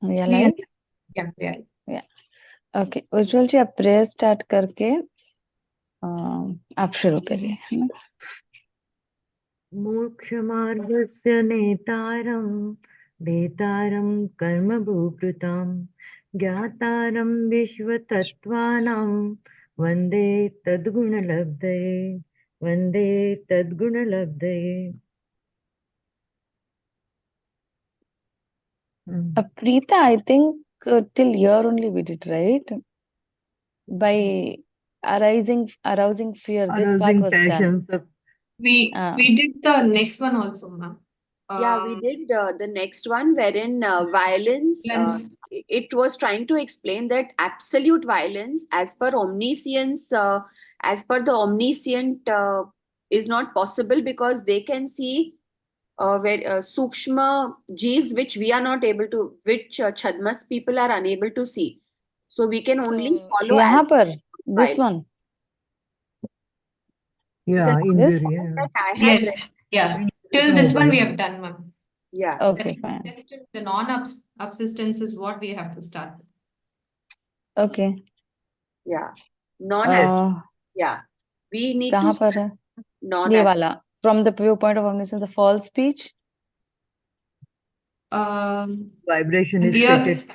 We are We live? Yeah, we are. Yeah. Okay. उज्जवल जी आप prayer start करके आप शुरू करिए, है ना? मोक्षमार्गस्य नेतारं भेतारं कर्मभूकृतां ज्ञातारं विश्वतत्त्वानां वन्दे तद्गुणलब्धये वन्दे तद्गुणलब्धये Preeta, I think till here only we did, right? By arousing fear, this part arousing was done. passions of We did the next one also, ma'am. Yeah, we did the next one wherein violence, it was trying to explain that absolute violence as per omniscience, as per the omniscient is not possible because they can see sukshma jeeves which we are not able to, which chadmas people are unable to see. So we can only follow यहाँ as पर this violence. one. yeah The injury that I have Yes, read. yeah. Injury Till to this one we mobile. have done, ma'am. Yeah. Okay, fine. The non-subsistence is what we have to start with. Okay. Yeah. Non yeah. We need कहाँ to पर है? non ये वाला. From the viewpoint of omniscience, the false speech. Vibration is Here, stated.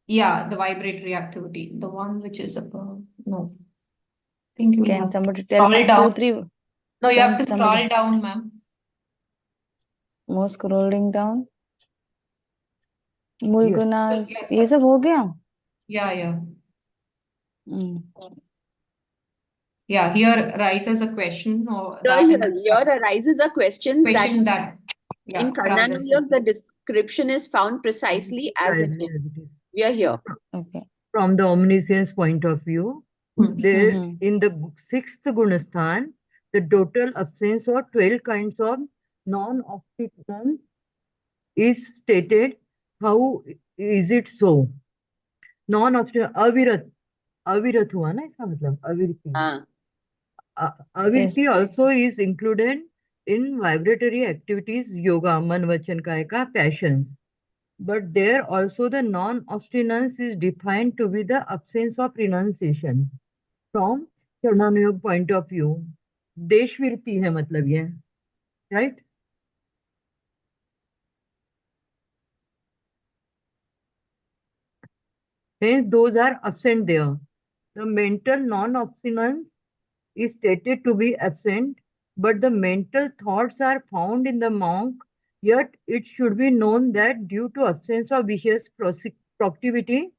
yeah, the vibratory activity, the one which is above. No. Think you Can have somebody to tell scroll me down. 2-3? No, you have Can to somebody scroll down, ma'am. more scrolling down? मूल Yes. Gunas Yes, ये sir. सब हो गया? Yeah. Hmm. Yeah, here rises a question or So that here arises a question question that yeah, in from this. Karnanuyog the description is found precisely as it is. As it is. We are here. Okay. From the omniscience point of view, there in the sixth gunasthan, the total absence of 12 kinds of non-obstinance is stated. How is it so? Non-obstinance, avirat हुआ ना इसका मतलब avirti. Avirti also is included in vibratory activities, yoga, man, vachan, kaya, passions. But there also the non-obstinance is defined to be the absence of renunciation. From Jainology point of view, देशविरति है मतलब ये, right? Hence, those are absent there. The mental non-obstinance is stated to be absent, but the mental thoughts are found in the monk. Yet it should be known that due to absence of vicious proclivity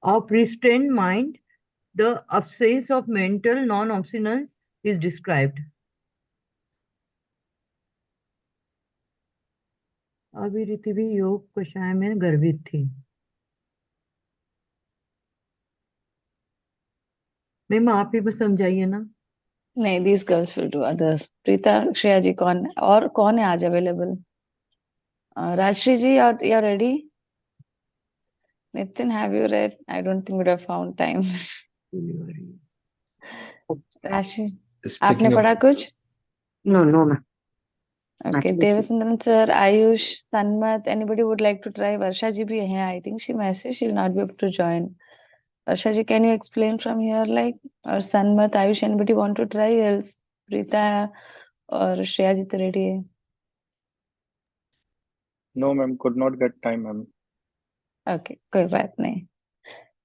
of restrained mind, the absence of mental non-obstinance is described. अभिरिति भी योग कषाय में गर्वित थी. Ma'am आप ही बस समझाइए ना. नहीं, these girls will do others. Preeta, Shreya जी कौन है आज available? Rajshri ji, you're ready? Nitin, have you read? I don't think we would have found time. Rajshri, आपने पढ़ा कुछ? No, ma'am. Okay, Devasundran sir, Ayush, Sanmat, anybody would like to try? Varsha ji bhi hai. I think she messaged, she'll not be able to join. Varsha ji, can you explain from here, like, or Sanmat, Ayush, anybody want to try? Else, Preeta or Shreya ji to ready hai. No, ma'am, could not get time, ma'am. Okay, koi baat nahi.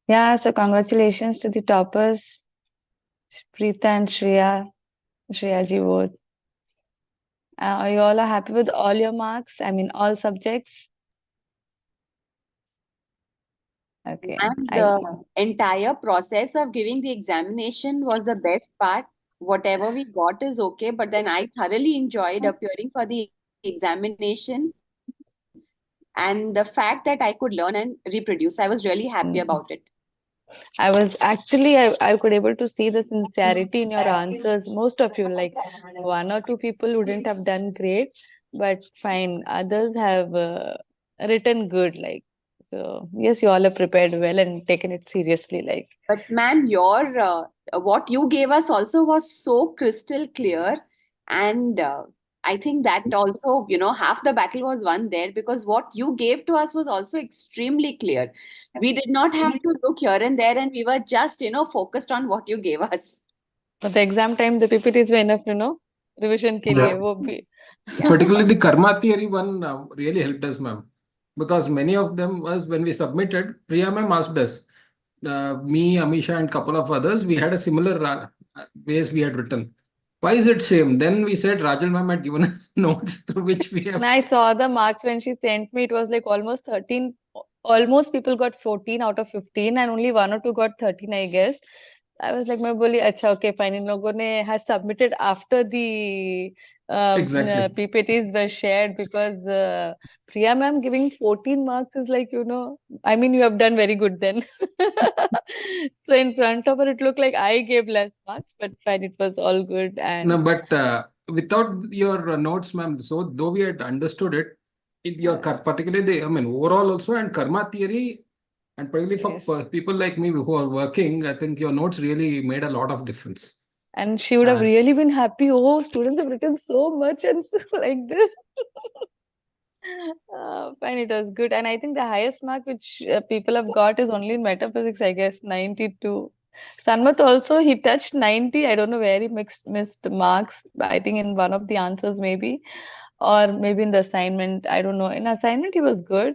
Yeah, so congratulations to the toppers, Preeta and Shreya ji both. You all are happy with all your marks? I mean, all subjects? Okay. And the entire process of giving the examination was the best part. Whatever we got is okay, but then I thoroughly enjoyed appearing for the examination. And the fact that I could learn and reproduce, I was really happy about it. I was actually, I could able to see the sincerity in your answers. Most of you, like 1 or 2 people wouldn't have done great, but fine. Others have written good, like. So yes, you all have prepared well and taken it seriously, like. But ma'am, your what you gave us also was so crystal clear, and I think that also, half the battle was won there, because what you gave to us was also extremely clear. We did not have to look here and there, and we were just, focused on what you gave us. For the exam time, the PPTs were enough, revision के Yeah. लिए वो भी. Yeah. Particularly the karma theory one really helped us, ma'am, because many of them was when we submitted, Priya ma'am asked us, me, Amisha, and couple of others, we had a similar ways we had written. Why is it same? Then we said Rajal ma'am had given us notes through which we have. And I saw the marks when she sent me. It was like almost 13. Almost people got 14 out of 15, and only one or two got 13, I guess. I was like, मैं बोली अच्छा okay fine. इन लोगों ने has submitted after the Exactly. PPTs were shared, because Priya ma'am giving 14 marks is like, I mean, you have done very good then. So in front of her, it looked like I gave less marks, but fine, it was all good. No, And but without your notes, ma'am, so though we had understood it, your particularly the, I mean, overall also and karma theory, and particularly for yes. people like me who are working, I think your notes really made a lot of difference. And she would have And really been happy. Oh, students have written so much and so like this. Fine, it was good. And I think the highest mark which people have got is only in metaphysics, I guess, 92. Sanmat also, he touched 90. I don't know where he missed marks. I think in one of the answers, maybe, or maybe in the assignment. I don't know. In assignment, he was good.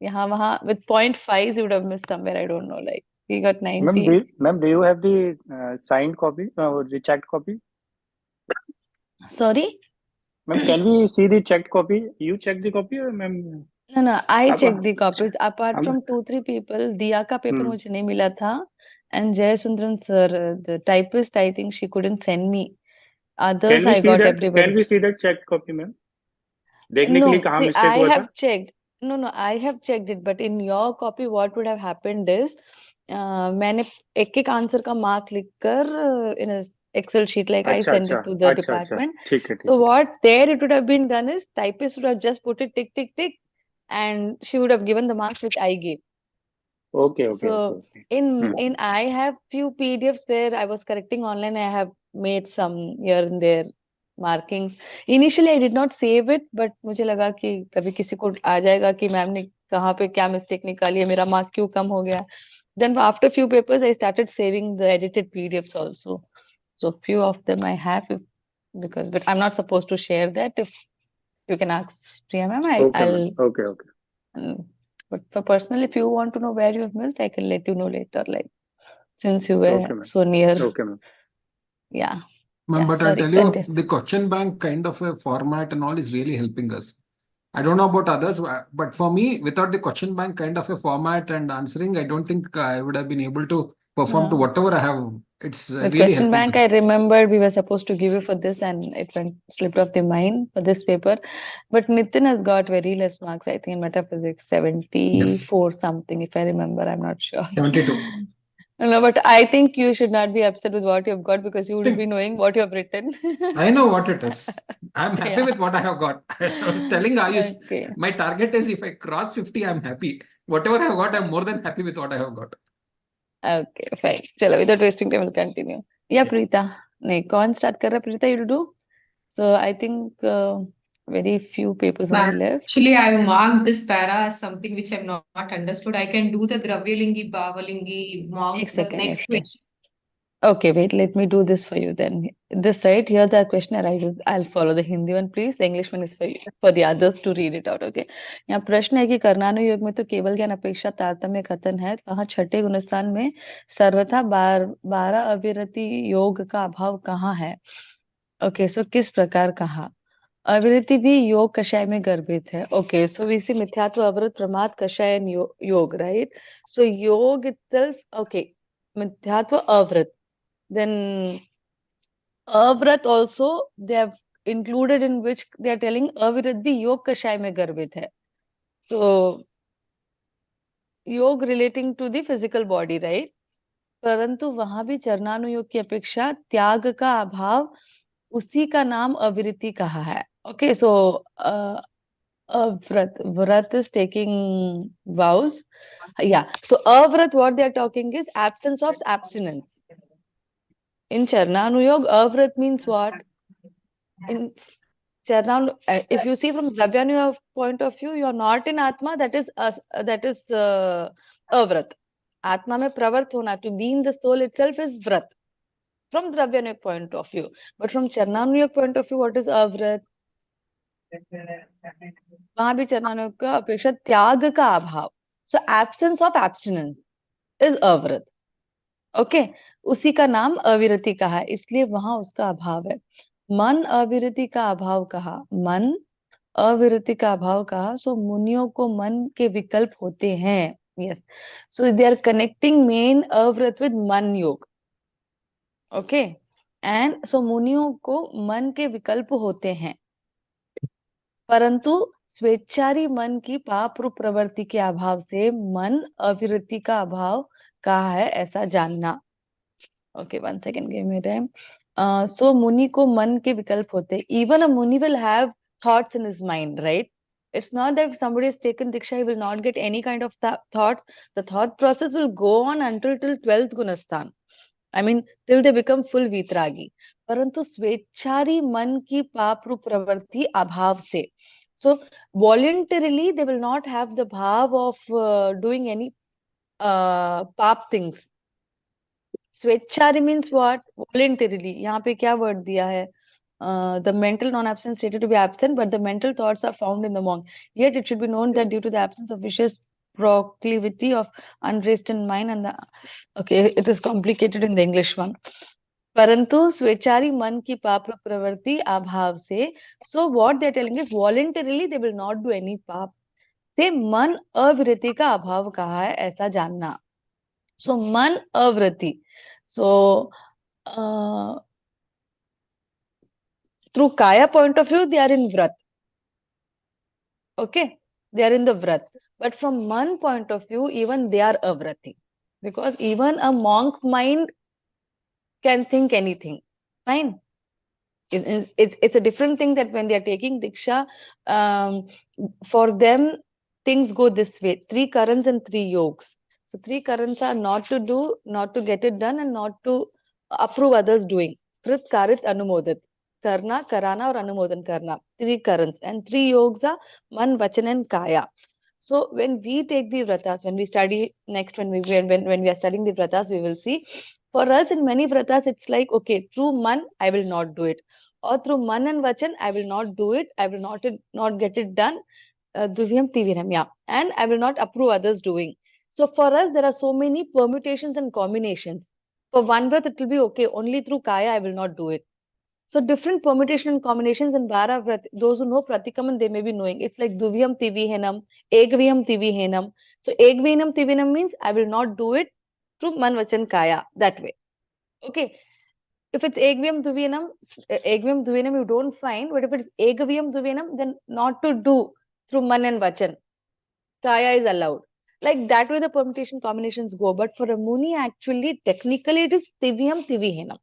Yahan, wahan, with point 0.5, he would have missed somewhere. I don't know. Like, he got 90. Ma'am, do you have the signed copy or the checked copy? Sorry? Ma'am, can we see the checked copy? You check the copy or ma'am? No, I आप checked the copies. Apart हम from 2-3 people, Diya का paper hmm. मुझे नहीं मिला था. And Jayasundran sir, the typist, I think she couldn't send me. Others, Can we I see got that? Can everybody. we see that checked copy, ma'am? देखने के लिए No, कहाँ see, mistake I हुआ था? have checked. No, I have checked it. But in your copy, what would have happened is, मैंने एक एक answer का मार्क लिखकर in a Excel sheet, like I अच्छा send अच्छा it to the अच्छा अच्छा department. ठीक है So ठीक है what there it would have been done is, typist would have just put it tick tick tick, and she would have given the marks which I gave. Okay okay okay So okay in I have few PDFs where I was correcting online. I have made some here and there markings. Initially I did not save it, but मुझे लगा कि कभी किसी को आ जाएगा कि ma'am ने कहाँ पे क्या मिस्टेक निकाली है, मेरा मार्क क्यों कम हो गया. Then after few papers I started saving the edited PDFs also. So few of them I have, but I'm not supposed to share that. If you can ask Priya ma'am, okay ma'am I'll. Okay okay But for personal, if you want to know where you have missed, I can let you know later. Like, since you were okay ma'am so near. Okay ma'am Yeah. ma'am, Yeah. but I'll Sorry. tell you, Continue. the question bank kind of a format and all is really helping us. I don't know about others, but for me, without the question bank kind of a format and answering, I don't think I would have been able to perform to whatever I have. It's With really question helping bank, us. I remembered we were supposed to give you for this, and it went slipped off the mind for this paper. But Nitin has got very less marks, I think, in metaphysics, Yes, 74 something, if I remember. I'm not sure. 72. No, but I think you should not be upset with what you've got, because you would be knowing what you have written. I know what it is. I'm happy Yeah. with what I have got. I was telling Ayush, Okay. my target is if I cross 50, I'm happy. Whatever I have got, I'm more than happy with what I have got. Okay, fine. Chalo, without wasting time, we'll continue. Yeah, Yeah. Preeta. नहीं, कौन start कर रहा है? Preeta, you do. So I think very few papers only left. Actually, I marked this para as something which I've not understood. I can do the Dravyalingi, Bhavalingi एक marks, the second, next एक second. question. Okay, wait, let me do this for you then. This right here, the question arises. I'll follow the Hindi one, please. The English one is for you, for the others to read it out. Okay. यहाँ प्रश्न है कि कर्णानुयोग में तो केवल ज्ञान अपेक्षा तारतम्य कथन है, वहाँ छठे गुणस्थान में सर्वथा 12 अविरति योग का अभाव कहाँ है? ओके, सो किस प्रकार कहा? अविरति भी योग कषाय में गर्भित है. ओके, सो वी सी मिथ्यात्व, अवृत, प्रमाद, कषाय and योग, right? So योग itself, okay, मिथ्यात्व, अवृत. Then avrat also they have included, in which they are telling avirat bhi योग कषाय में गर्भित है. So योग relating to the physical body, right? परंतु वहां भी चरणानुयोग की अपेक्षा त्याग का अभाव, उसी का नाम अविरति कहा है. Okay, so व्रत is taking vows. Yeah, so avrat, what they are talking is absence of abstinence. In Charnanuyog, avrat means what? In if you see from Dravyanuga point of view, you are not in Atma, that is avrat. Atma mein pravart hona, to be in the soul itself is vrat. From Dravyanuga point of view. But from Charnanuga point of view, what is avrat? वहां भी चरणानुग का अपेक्षा त्याग का अभाव. So absence of abstinence is avrat. Okay उसी का नाम अविरति कहा है, इसलिए वहां उसका अभाव है. मन अविरति का अभाव कहा, मन अविरति का अभाव कहा. सो मुनियों को मन के विकल्प होते हैं. Yes, so they are connecting main avrat with man yog. Okay, and so मुनियों को मन के विकल्प होते हैं, परंतु स्वेच्छारी मन की पाप रूप प्रवृत्ति के अभाव से मन अविरति का अभाव कहा है, ऐसा जानना. Okay, 1 second, give me time. So मुनि को मन के विकल्प होते. Even a muni will have thoughts in his mind, right? It's not that if somebody has taken Diksha, he will not get any kind of thoughts. The thought process will go on until till 12th Gunasthan. I mean, till they become full Vitragi. परंतु स्वेच्छारी मन की पाप रूप प्रवृत्ति अभाव से. So voluntarily they will not have the bhav of doing any pap things. स्वेच्छारी means what? Voluntarily. यहाँ पे क्या word दिया है? The mental non-absence stated to be absent, but the mental thoughts are found in the monk. Yet it should be known that due to the absence of vicious proclivity of unrestrained mind and the... Okay, it is complicated in the English one. परंतु स्वेच्छारी मन की पाप प्रवृत्ति अभाव से. So what they are telling is voluntarily they will not do any पाप. से मन अवृत्ति का अभाव कहा है, ऐसा जानना. So मन अवृत्ति. So through Kaya point of view, they are in Vrat. Okay, they are in the Vrat. But from Man point of view, even they are avrati. Because even a monk mind can think anything. Fine. It's a different thing that when they are taking Diksha, for them, things go this way. 3 currents and 3 yogs. So 3 currents are not to do, not to get it done, and not to approve others doing. Krit, Karit, Anumodit. Karna, Karana, or Anumodan Karna. 3 currents. And 3 yogs are Man, Vachan, and Kaya. So when we take the vratas, when we study next, when we are studying the vratas, we will see. For us, in many vratas, it's like, okay, through Man, I will not do it. Or through Man and Vachan, I will not do it. I will not get it done. Duvyam Tiviram, yeah. And I will not approve others doing. So for us, there are so many permutations and combinations. For one breath, it will be okay. Only through Kaya, I will not do it. So different permutation and combinations in Vara Vrat, those who know Pratikaman, they may be knowing. It's like Duvyam Tivihenam, Egviyam Tivihenam. So Egvihenam Tivihenam means I will not do it through Man Vachan Kaya, that way. Okay. If it's Egviyam Duviyanam, you don't find, but if it's Egaviyam Duviyanam, then not to do through Man and Vachan. Kaya is allowed. Like that way the permutation combinations go. But for a Muni, actually, technically it is Tivyam Tivihenam.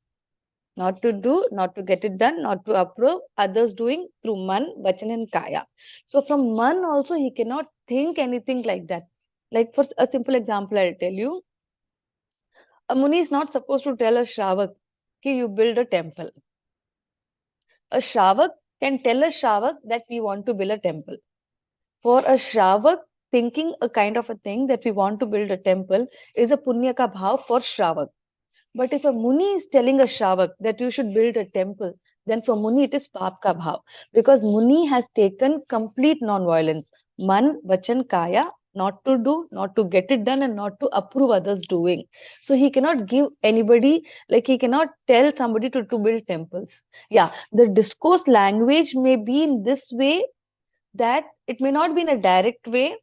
Not to do, not to get it done, not to approve, others doing through Man, Vachan and Kaya. So from Man also, he cannot think anything like that. Like for a simple example, I'll tell you. A Muni is not supposed to tell a Shravak, okay, you build a temple. A Shravak can tell a Shravak that we want to build a temple. For a Shravak, thinking a kind of a thing that we want to build a temple is a Punya ka bhav for Shravak. But if a Muni is telling a Shravak that you should build a temple, then for Muni it is Pap ka bhav. Because Muni has taken complete non-violence. Man, Vachan, Kaya, not to do, not to get it done, and not to approve others doing. So he cannot give anybody, like he cannot tell somebody to build temples. Yeah, the discourse language may be in this way, that it may not be in a direct way.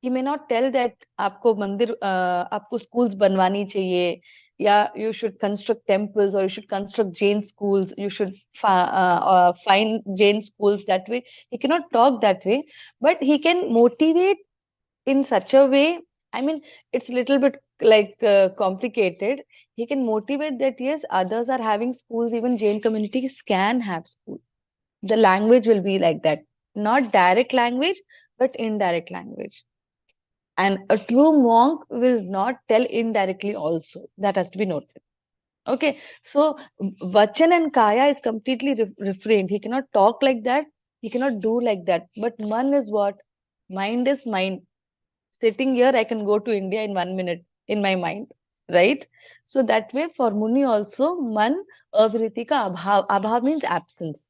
He may not tell that आपको मंदिर, आपको schools बनवानी चाहिए, या you should construct temples, or you should construct Jain schools, you should find Jain schools, that way. He cannot talk that way, but he can motivate in such a way. I mean, it's a little bit like complicated. He can motivate that yes, others are having schools, even Jain communities can have schools. The language will be like that. Not direct language, but indirect language. And a true monk will not tell indirectly also. That has to be noted. Okay, so Vachan and Kaya is completely refrained. He cannot talk like that. He cannot do like that. But Man is what? Mind is mind. Sitting here, I can go to India in 1 minute in my mind, right? So that way, for Muni also, Man avriti ka abhav. Abhav means absence.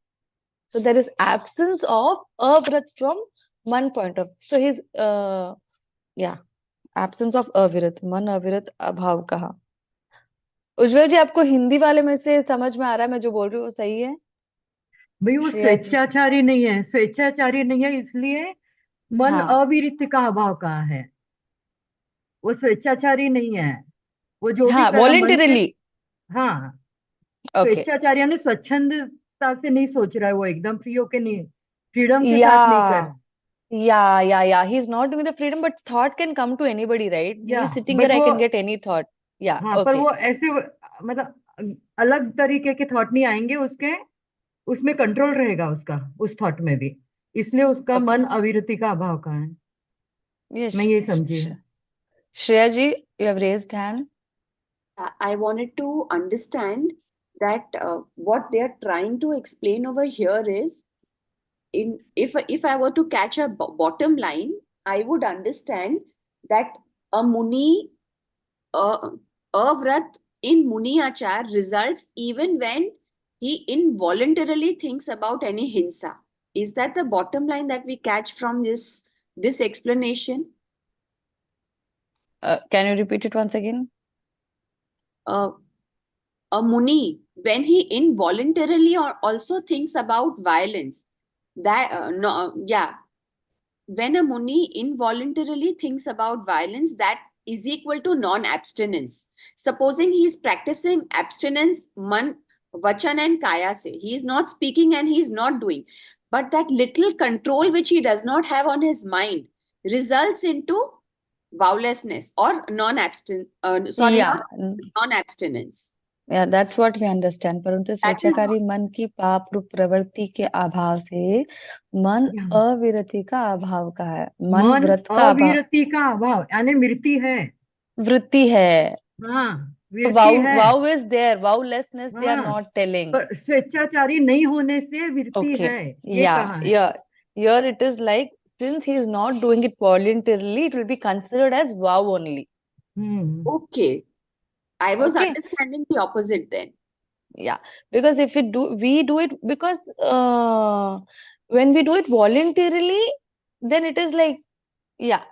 So there is absence of avrat from Man point of. So his yeah, absence of avirat. Man avirat abhav kaha. उज्जवल जी, आपको हिंदी वाले में से समझ में आ रहा है मैं जो बोल रही हूँ वो सही है? भाई वो श्रेया जी। स्वेच्छाचारी नहीं है, स्वेच्छाचारी नहीं है, इसलिए मन हाँ अविरत का अभाव का है। वो स्वेच्छाचारी नहीं है, वो जो भी हाँ, कर रहा मन से। वॉलेंटरली। हाँ, ओके। स्वेच्छाचारी यानी स्वच्छंदता से नहीं सोच रहा है, वो एकदम फ्री होके नहीं, फ्रीडम के साथ नहीं कर या रहा। yeah, he is not doing the freedom, but thought can come to anybody, right? He या is sitting here, but I वो, can get any thought. Yeah, हाँ पर okay. वो ऐसे मतलब अलग तरीके के थॉट नहीं आएंगे उसके, उसमें कंट्रोल रहेगा उसका, उस थॉट में भी, इसलिए उसका Okay. मन अविरति का अभाव का है। Yes, मैं ये समझी हूँ। Shreya ji, you have raised hand. I wanted to understand that what they are trying to explain over here is, if I were to catch a bottom line, I would understand that a muni, a vrat in muni achar results even when he involuntarily thinks about any hinsa. Is that the bottom line that we catch from this explanation? Can you repeat it once again? Uh, a muni, when he involuntarily or also thinks about violence, that no, yeah, when a muni involuntarily thinks about violence, that is equal to non-abstinence. Supposing he is practicing abstinence, man, vachan and kaya se, he is not speaking and he is not doing, but that little control which he does not have on his mind results into vowlessness or Yeah, non-abstinence. yeah, that's what we understand. परंतु That is स्वेच्छाकारी मन की पाप रूप प्रवृत्ति के अभाव से मन या, अविरति का अभाव का है। मन मन व्रत का अभाव, अविरति का अभाव यानी मृत्यु है। वृत्ति है। हाँ, वाउ वृत्ति है। Vow is there, vowlessness they are हाँ, नॉट टेलिंग। पर स्वेच्छाचारी नहीं होने से वृत्ति Okay, है, ये yeah, कहा है। yeah. Here it is like, since he is not doing it voluntarily, it will be considered as vow only. okay. I was Okay, understanding the opposite then. yeah. Because if we do it because when we do it voluntarily, then it is like, yeah,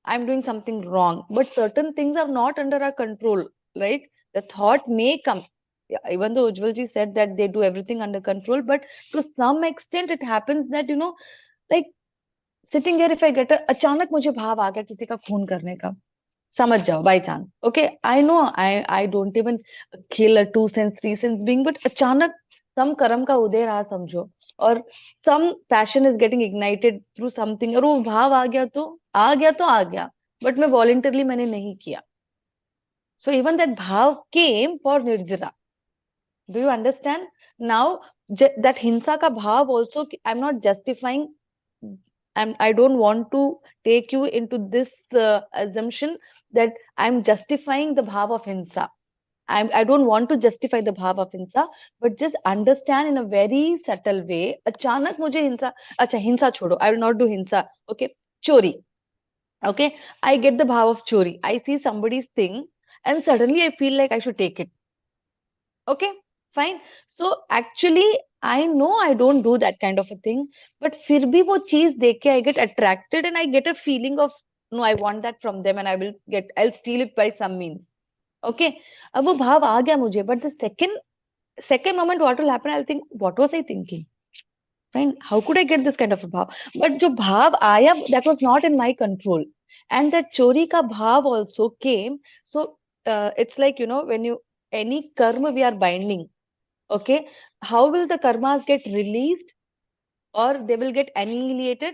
I'm doing something wrong. But certain things are not under our control, right? The thought may come. Yeah, even though Ujjwal ji said that they do everything under control, but to some extent it happens that, like sitting here, if I get अचानक मुझे भाव आ गया किसी का खून करने का, समझ जाओ by chance, okay, I know, I don't even kill a 2 sense 3 sense being, but अचानक सम कर्म का उदय रहा समझो, और some passion is getting ignited through something, और वो भाव आ गया तो आ गया तो आ गया, बट मैं वॉलंटरली मैंने नहीं किया, सो even that bhav came for nirjara. Do you understand now? That हिंसा का भाव also, I am not justifying, I don't want to take you into this assumption that I'm justifying the bhav of hinsa. I don't want to justify the bhav of hinsa, but just understand in a very subtle way. अचानक मुझे हिंसा, अच्छा हिंसा छोड़ो, I will not do hinsa. Okay, chori. Okay, I get the bhav of chori. I see somebody's thing, and suddenly I feel like I should take it. Okay, fine. So actually, I know I don't do that kind of a thing, but फिर भी वो चीज देख के I get attracted and I get a feeling of no, I want that from them and I'll steal it by some means. Okay, अब वो भाव आ गया मुझे, but the second moment what will happen? I'll think, what was I thinking? Fine, how could I get this kind of a bhav? But जो भाव आया, that was not in my control, and that chori का भाव also came. So it's like, when any karma we are binding, okay, how will the karmas get released or they will get annihilated?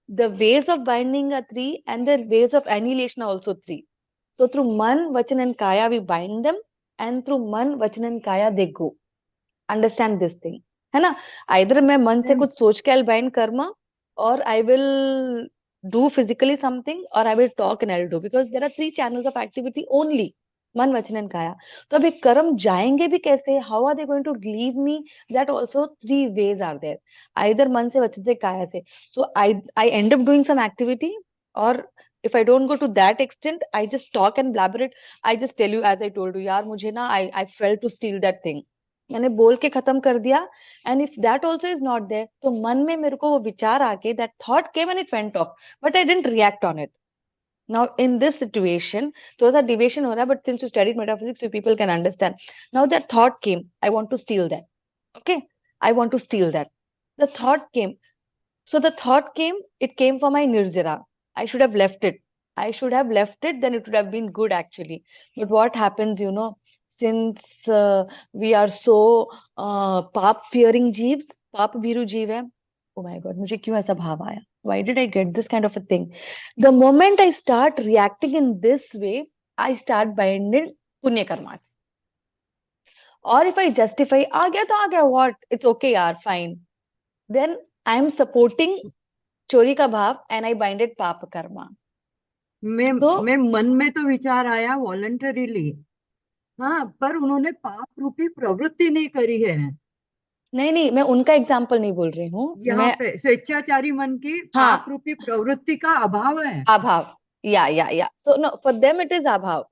The ways of binding are three and the ways of annihilation are also three. So through man, vachan and kaya we bind them, and through man, vachan and kaya they go. Understand this thing, है ना? Either मैं मन से कुछ सोच के I'll bind karma, or I will do physically something, or I will talk and I'll do, because there are three channels of activity only. मन वचन एंड काया. तो अब ये कर्म जाएंगे भी कैसे? How are they going to leave me? That also 3 ways are there. Either मन से, वचन से, काया से. So I end up doing some activity, और if I don't go to that extent, I just talk and blabber it. I just tell you, as I told you, यार मुझे ना I felt to steal that thing. मैंने बोल के खत्म कर दिया. And if that also is not there, तो मन में मेरे को वो विचार आके, that thought came and it went off, but I didn't react on it. Now in this situation, those are deviation हो रहा है, but since you studied metaphysics, you people can understand. Now that thought came, I want to steal that. Okay, I want to steal that. The thought came. So the thought came, it came for my nirjara. I should have left it. I should have left it, then it would have been good actually. But what happens, since we are so पाप fearing jeeves, पाप भीरु जीव है. Oh my God, मुझे क्यों ऐसा भाव आया? Why did I get this kind of a thing? The moment I start reacting in this way, I start binding punya karmas. Or if I justify, आ गया तो आ गया, what? It's okay यार, fine. Then I am supporting चोरी का भाव, and I binded पाप कर्मा. मैं मन में तो विचार आया वॉलंटरीली, हाँ, पर उन्होंने पाप रूपी प्रवृत्ति नहीं करी है. नहीं, मैं उनका एग्जाम्पल नहीं बोल रही हूँ. यहाँ पे स्वेच्छाचारी मन की पाप रूपी प्रवृत्ति का अभाव है. अभाव, या. So no, for them it is अभाव.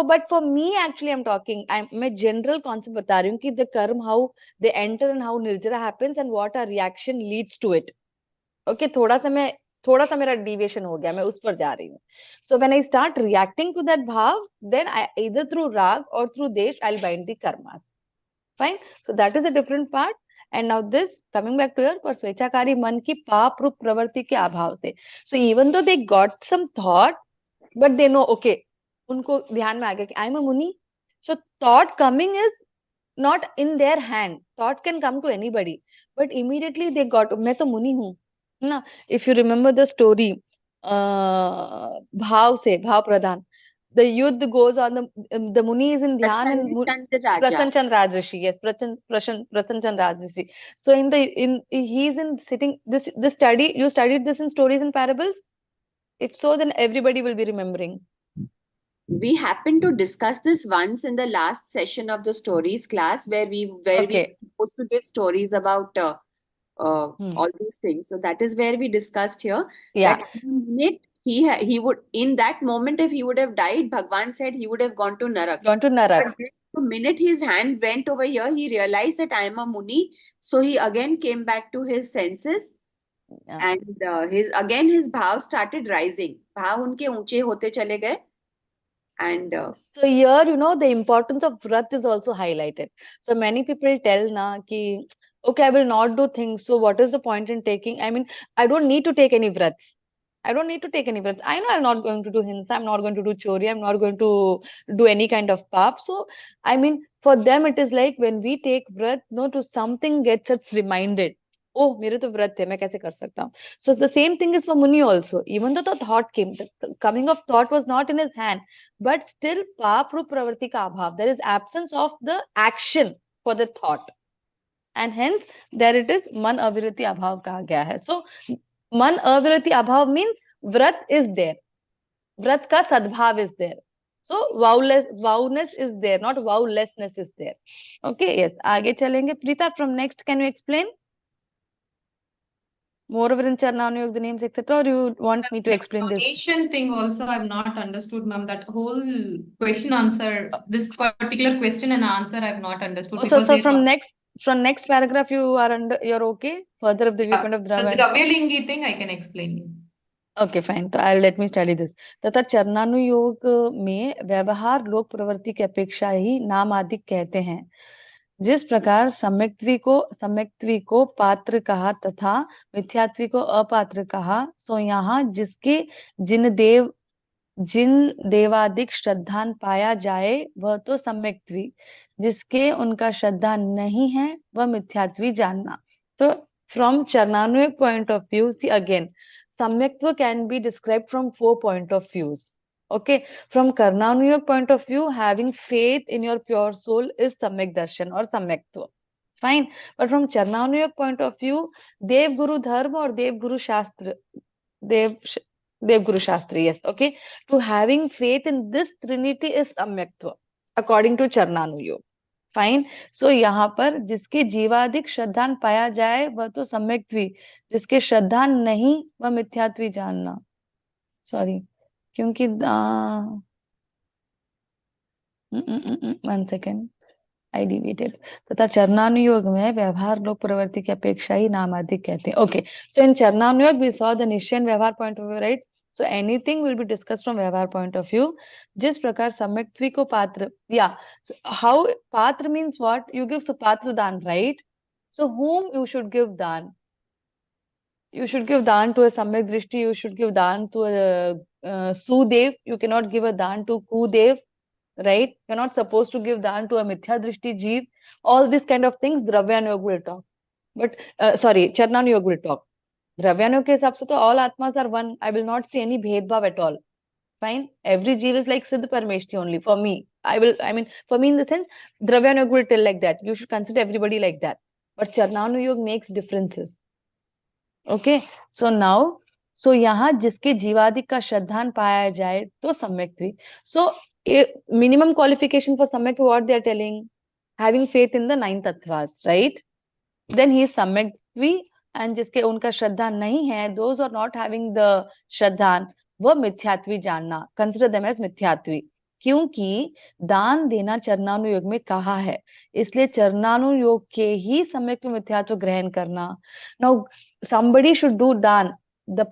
But for me actually I'm talking, मैं general concept बता रही हूँ कि the कर्म, how they enter and how nirjara happens and what our reaction leads to it. Okay, थोड़ा सा मेरा deviation हो गया, मैं उस पर जा रही हूँ. So when I start reacting to that bhav, then I either through rag or through desh I'll bind the karmas. Fine. So that is a different part. And now this, coming back to your, पर स्वेच्छाकारी मन की पाप रूप प्रवृत्ति के अभाव से. So even though they got some thought, but they know, okay, उनको ध्यान में आ गया कि I'm a muni. So thought coming is not in their hand. Thought can come to anybody, but immediately they got, मैं तो मुनि हूँ ना. If you remember the story, भाव से, भाव प्रधान, the युद्ध goes on, the muni is in dhyan and Prasan Chand Rajrishi, yes, Prasan Chand Rajrishi. So he's in sitting, this study, you studied this in stories and parables? If so, then everybody will be remembering. We happened to discuss this once in the last session of the stories class, where we were supposed to give stories about all these things. So that is where we discussed here. Yeah. That he would, in that moment, if he would have died, Bhagwan said he would have gone to Narak. But the minute his hand went over here, he realized that I am a Muni. So he again came back to his senses. Yeah. And his bhav started rising. Bhav unke unche hote chale gaye. And so here, the importance of vrat is also highlighted. So many people tell na ki, okay, I will not do things. So what is the point in taking? I mean, I don't need to take any vrats. I don't need to take any vrats. I know I'm not going to do hinsa. I'm not going to do chori. I'm not going to do any kind of pap. So, I mean, for them, it is like when we take vrat, to something gets us reminded. Oh, मेरे तो व्रत है, मैं कैसे कर सकता हूँ? So the same thing is for Muni also. Even though the thought came, the coming of thought was not in his hand, but still पाप रूप प्रवृत्ति का अभाव. There is absence of the action for the thought, and hence there it is मन अविरति अभाव कहा गया है. So मन अविरति अभाव means व्रत is there, व्रत का सद्भाव is there. So vowness is there, not vowlessness is there. Okay, yes. आगे चलेंगे. Preeta, from next, can you explain? Moreover in Charnanuyog, the names, etc., or you want me to explain this? Asian thing also I've not understood, ma'am. That whole question answer, this particular question and answer I've not understood. Oh, so from next paragraph you're okay? Further of the viewpoint of Dravya. The Dravyalingi thing I can explain. Okay, fine. So let me study this. तथा चरणानुयोग में व्यवहार लोक प्रवृत्ति की अपेक्षा ही नामादिक कहते हैं. जिस प्रकार सम्यक्त्वी को पात्र कहा तथा मिथ्यात्वी को अपात्र कहा, सो यहाँ जिसके जिन देवादिक श्रद्धान पाया जाए वह तो सम्यक्त्वी, जिसके उनका श्रद्धा नहीं है वह मिथ्यात्वी जानना. तो from Charnanuyog point of view, see again, Samyaktva can be described from 4 point of views. Okay, from Karnanuyog point of view, having faith in your pure soul is Samyak Darshan or Samyaktva. Fine. But from Charnanuyog point of view, Dev Guru Dharma or Dev Guru Shastra, Devguru Shastri, yes. Okay. To having faith in this Trinity is Samyaktva, according to Charnanuyog. Fine so यहाँ पर जिसके जीवाधिक श्रद्धान पाया जाए वह तो सम्यक्त्वी, जिसके श्रद्धान नहीं वह मिथ्यात्वी जानना. सॉरी, क्योंकि 1 सेकेंड आई डिविएटेड. तथा चरणानुयोग में व्यवहार लोक प्रवृत्ति की अपेक्षा ही नामाधिक कहते हैं. Okay, so in Charananuyog we saw the nishchay vyavahar point of view, right. So anything will be discussed from व्यवहार point of view. जिस प्रकार सम्यक्त्वी को पात्र, yeah, so how patra means what? You give supatra dan, right? So whom you should give dan? You should give dan to a samyak drishti. You should give dan to a sudev. You cannot give a dan to kudev, right? You're not supposed to give dan to a mithya drishti jeev. All these kind of things Dravyanuyog will talk. But sorry, Charnanuyog will talk. Dravyanuyog के हिसाब से तो all atmas are one. I will not see any bhedbhav at all. Fine. Every jeev is like Siddh Parameshti only. For me, for me in the sense, Dravyanuyog will tell like that. You should consider everybody like that. But Charnanuyog makes differences. Okay. So now, so यहाँ जिसके जीवादिक का श्रद्धान पाया जाए तो सम्यक्त्वी. So minimum qualification for सम्यक्त्व, what they are telling? Having faith in the 9 tattvas, right? Then he is सम्यक्त्वी. And जिसके उनका श्रद्धा नहीं है, those are not having the श्रद्धान, वो मिथ्यात्वी जानना, consider them as मिथ्यात्वी. क्योंकि दान देना चरणानुयोग में कहा है, इसलिए चरणानुयोग के ही सम्यक्त्व मिथ्यात्व ग्रहण करना. Now somebody should do dan. The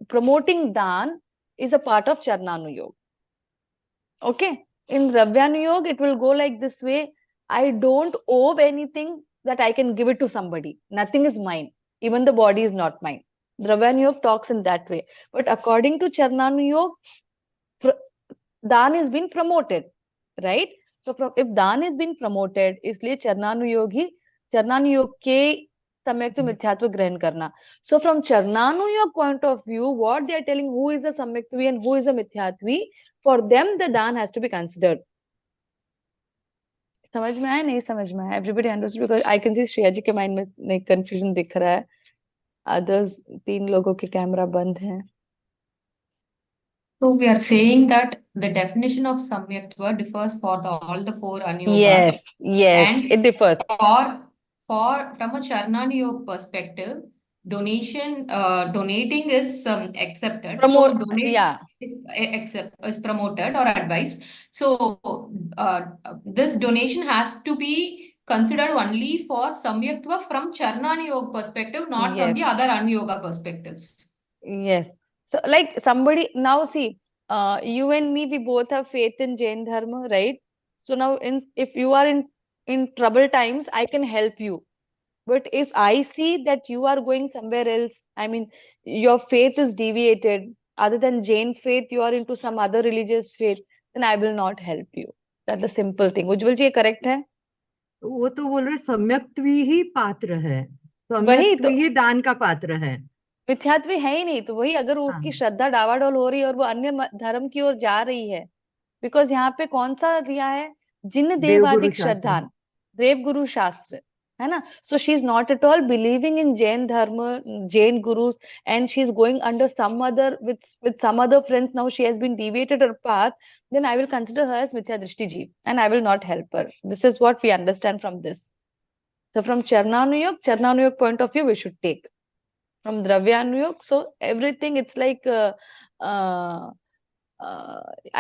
promoting dan is a part of Charnanuyog. Okay. In Dravyanuyog, it will go like this way. I don't owe anything that I can give it to somebody. Nothing is mine. Even the body is not mine. Dravyanuyog talks in that way. But according to Charnanuyog, dan is being promoted, right? So if dan is being promoted, इसलिए चरणानुयोग के सम्यक्त्व मिथ्यात्व ग्रहण करना. So from Charnanuyog point of view, what they are telling, who is a samyaktvi and who is a mithyatvi, for them the dan has to be considered. समझ में आया नहीं समझ में आया? Everybody understood? Because I can see Shreya जी के mind में confusion दिख रहा है. Others 3 लोगों के कैमरा बंद हैं. So we are saying that the definition of samyaktva differs for all the 4 anyogas. Yes, and it differs. From a Charnanuyog perspective, donating is accepted. Is promoted or advised. So this donation has to be considered only for samyaktva from Charnanuyog perspective, not from the other anyoga perspectives. Yes. So like somebody now see, you and me, we both have faith in Jain Dharma, right? So now if you are in trouble times, I can help you. But if I see that you are going somewhere else, I mean, your faith is deviated, other than Jain faith, you are into some other religious faith, then I will not help you. That's the simple thing. Ujjwal ji, correct है? वो तो बोल रहे सम्यक्त्वी ही पात्र है, सम्यक्त्वी ही दान का पात्र है, मिथ्यात्वी है ही नहीं. तो वही अगर उसकी श्रद्धा डावाडोल हो रही है और वो अन्य धर्म की ओर जा रही है, बिकॉज यहाँ पे कौन सा दिया है? जिन देवादिक श्रद्धान, देवगुरु शास्त्र है ना. So she is not at all believing in Jain dharma, Jain gurus, and she is going under some other with some other friends. Now she has been deviated her path, then I will consider her as mithya drishti jeev and I will not help her. This is what we understand from this. So from Charnanuyog point of view, we should take. From Dravyanuyog, so everything, it's like I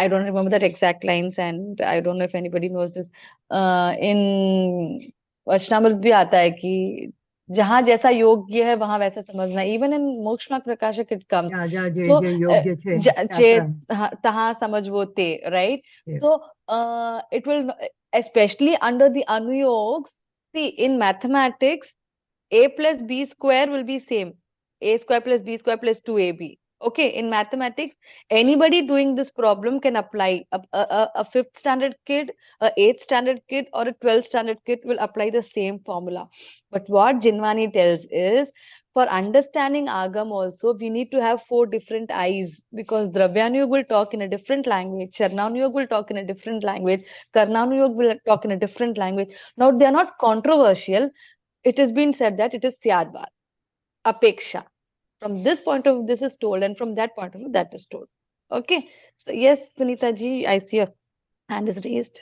don't remember that exact lines and I don't know if anybody knows this. In Vachnaamrit भी आता है कि जहाँ जैसा योग्य है वहां वैसा समझना. Even in मोक्षमार्ग प्रकाशक it comes. So तहाँ समझ वो ते, right? So it will, especially under the anuyogs, see in mathematics, a plus b square will be same. A square plus b square plus 2ab. Okay, in mathematics, anybody doing this problem can apply. A 5th standard kid, a 8th standard kid, or a 12th standard kid will apply the same formula. But what Jinwani tells is, for understanding Agam also, we need to have 4 different eyes, because Dravyanuyog will talk in a different language, Charnanuyog will talk in a different language, Karnanuyog will talk in a different language. Now, they are not controversial. It has been said that it is Syadvar, Apeksha. From this point of view, this is told, and from that point of view, that is told. Okay. So yes, Sunita ji, I see your hand is raised.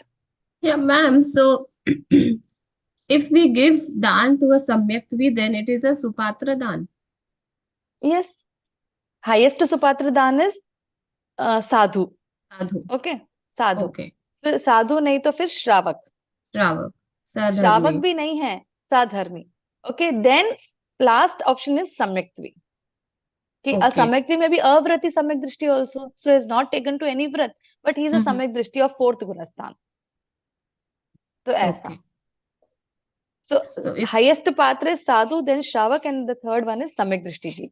Yeah, ma'am. So if we give dan to a Samyaktvi, then it is a Supatra dan. Yes. Highest Supatra dan is sadhu. Sadhu. Okay. Sadhu. Okay. फिर साधु नहीं तो फिर श्रावक. Shravak. श्रावक Sadharmi. भी नहीं है, साधर्मी. Okay. Then last option is सम्यक्त्वी. कि Okay. सम्यक्त्वी में भी अव्रति सम्यक दृष्टि also. So is not taken to any व्रत, but he is a सम्यक दृष्टि of fourth गुणस्थान. तो ऐसा. Okay. So So is highest patra is sadhu, then श्रावक, and the third one is सम्यक दृष्टि जी.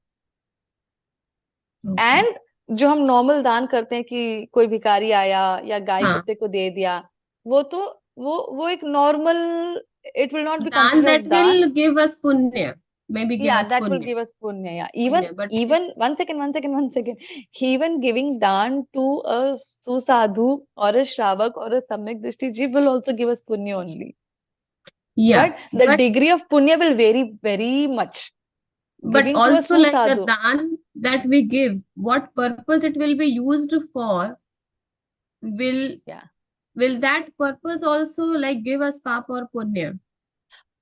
okay. एंड जो हम नॉर्मल दान करते हैं कि कोई भिखारी आया या गाय हाँ. कुत्ते को दे दिया, वो तो वो एक normal, it will not be Dan considered that as dan. will give us punya. Maybe give Yeah, us that will punya. give us punya. Yeah, even Punya, but even if- one second. Even giving dan to a susadhu or a shravak or a samyak drishti ji will also give us punya only. Yeah. But the But degree of punya will vary very much. but Giving to a also like the susadhu. dan that we give, what purpose it will be used for, will Yeah. will that purpose also like give us pap or punya?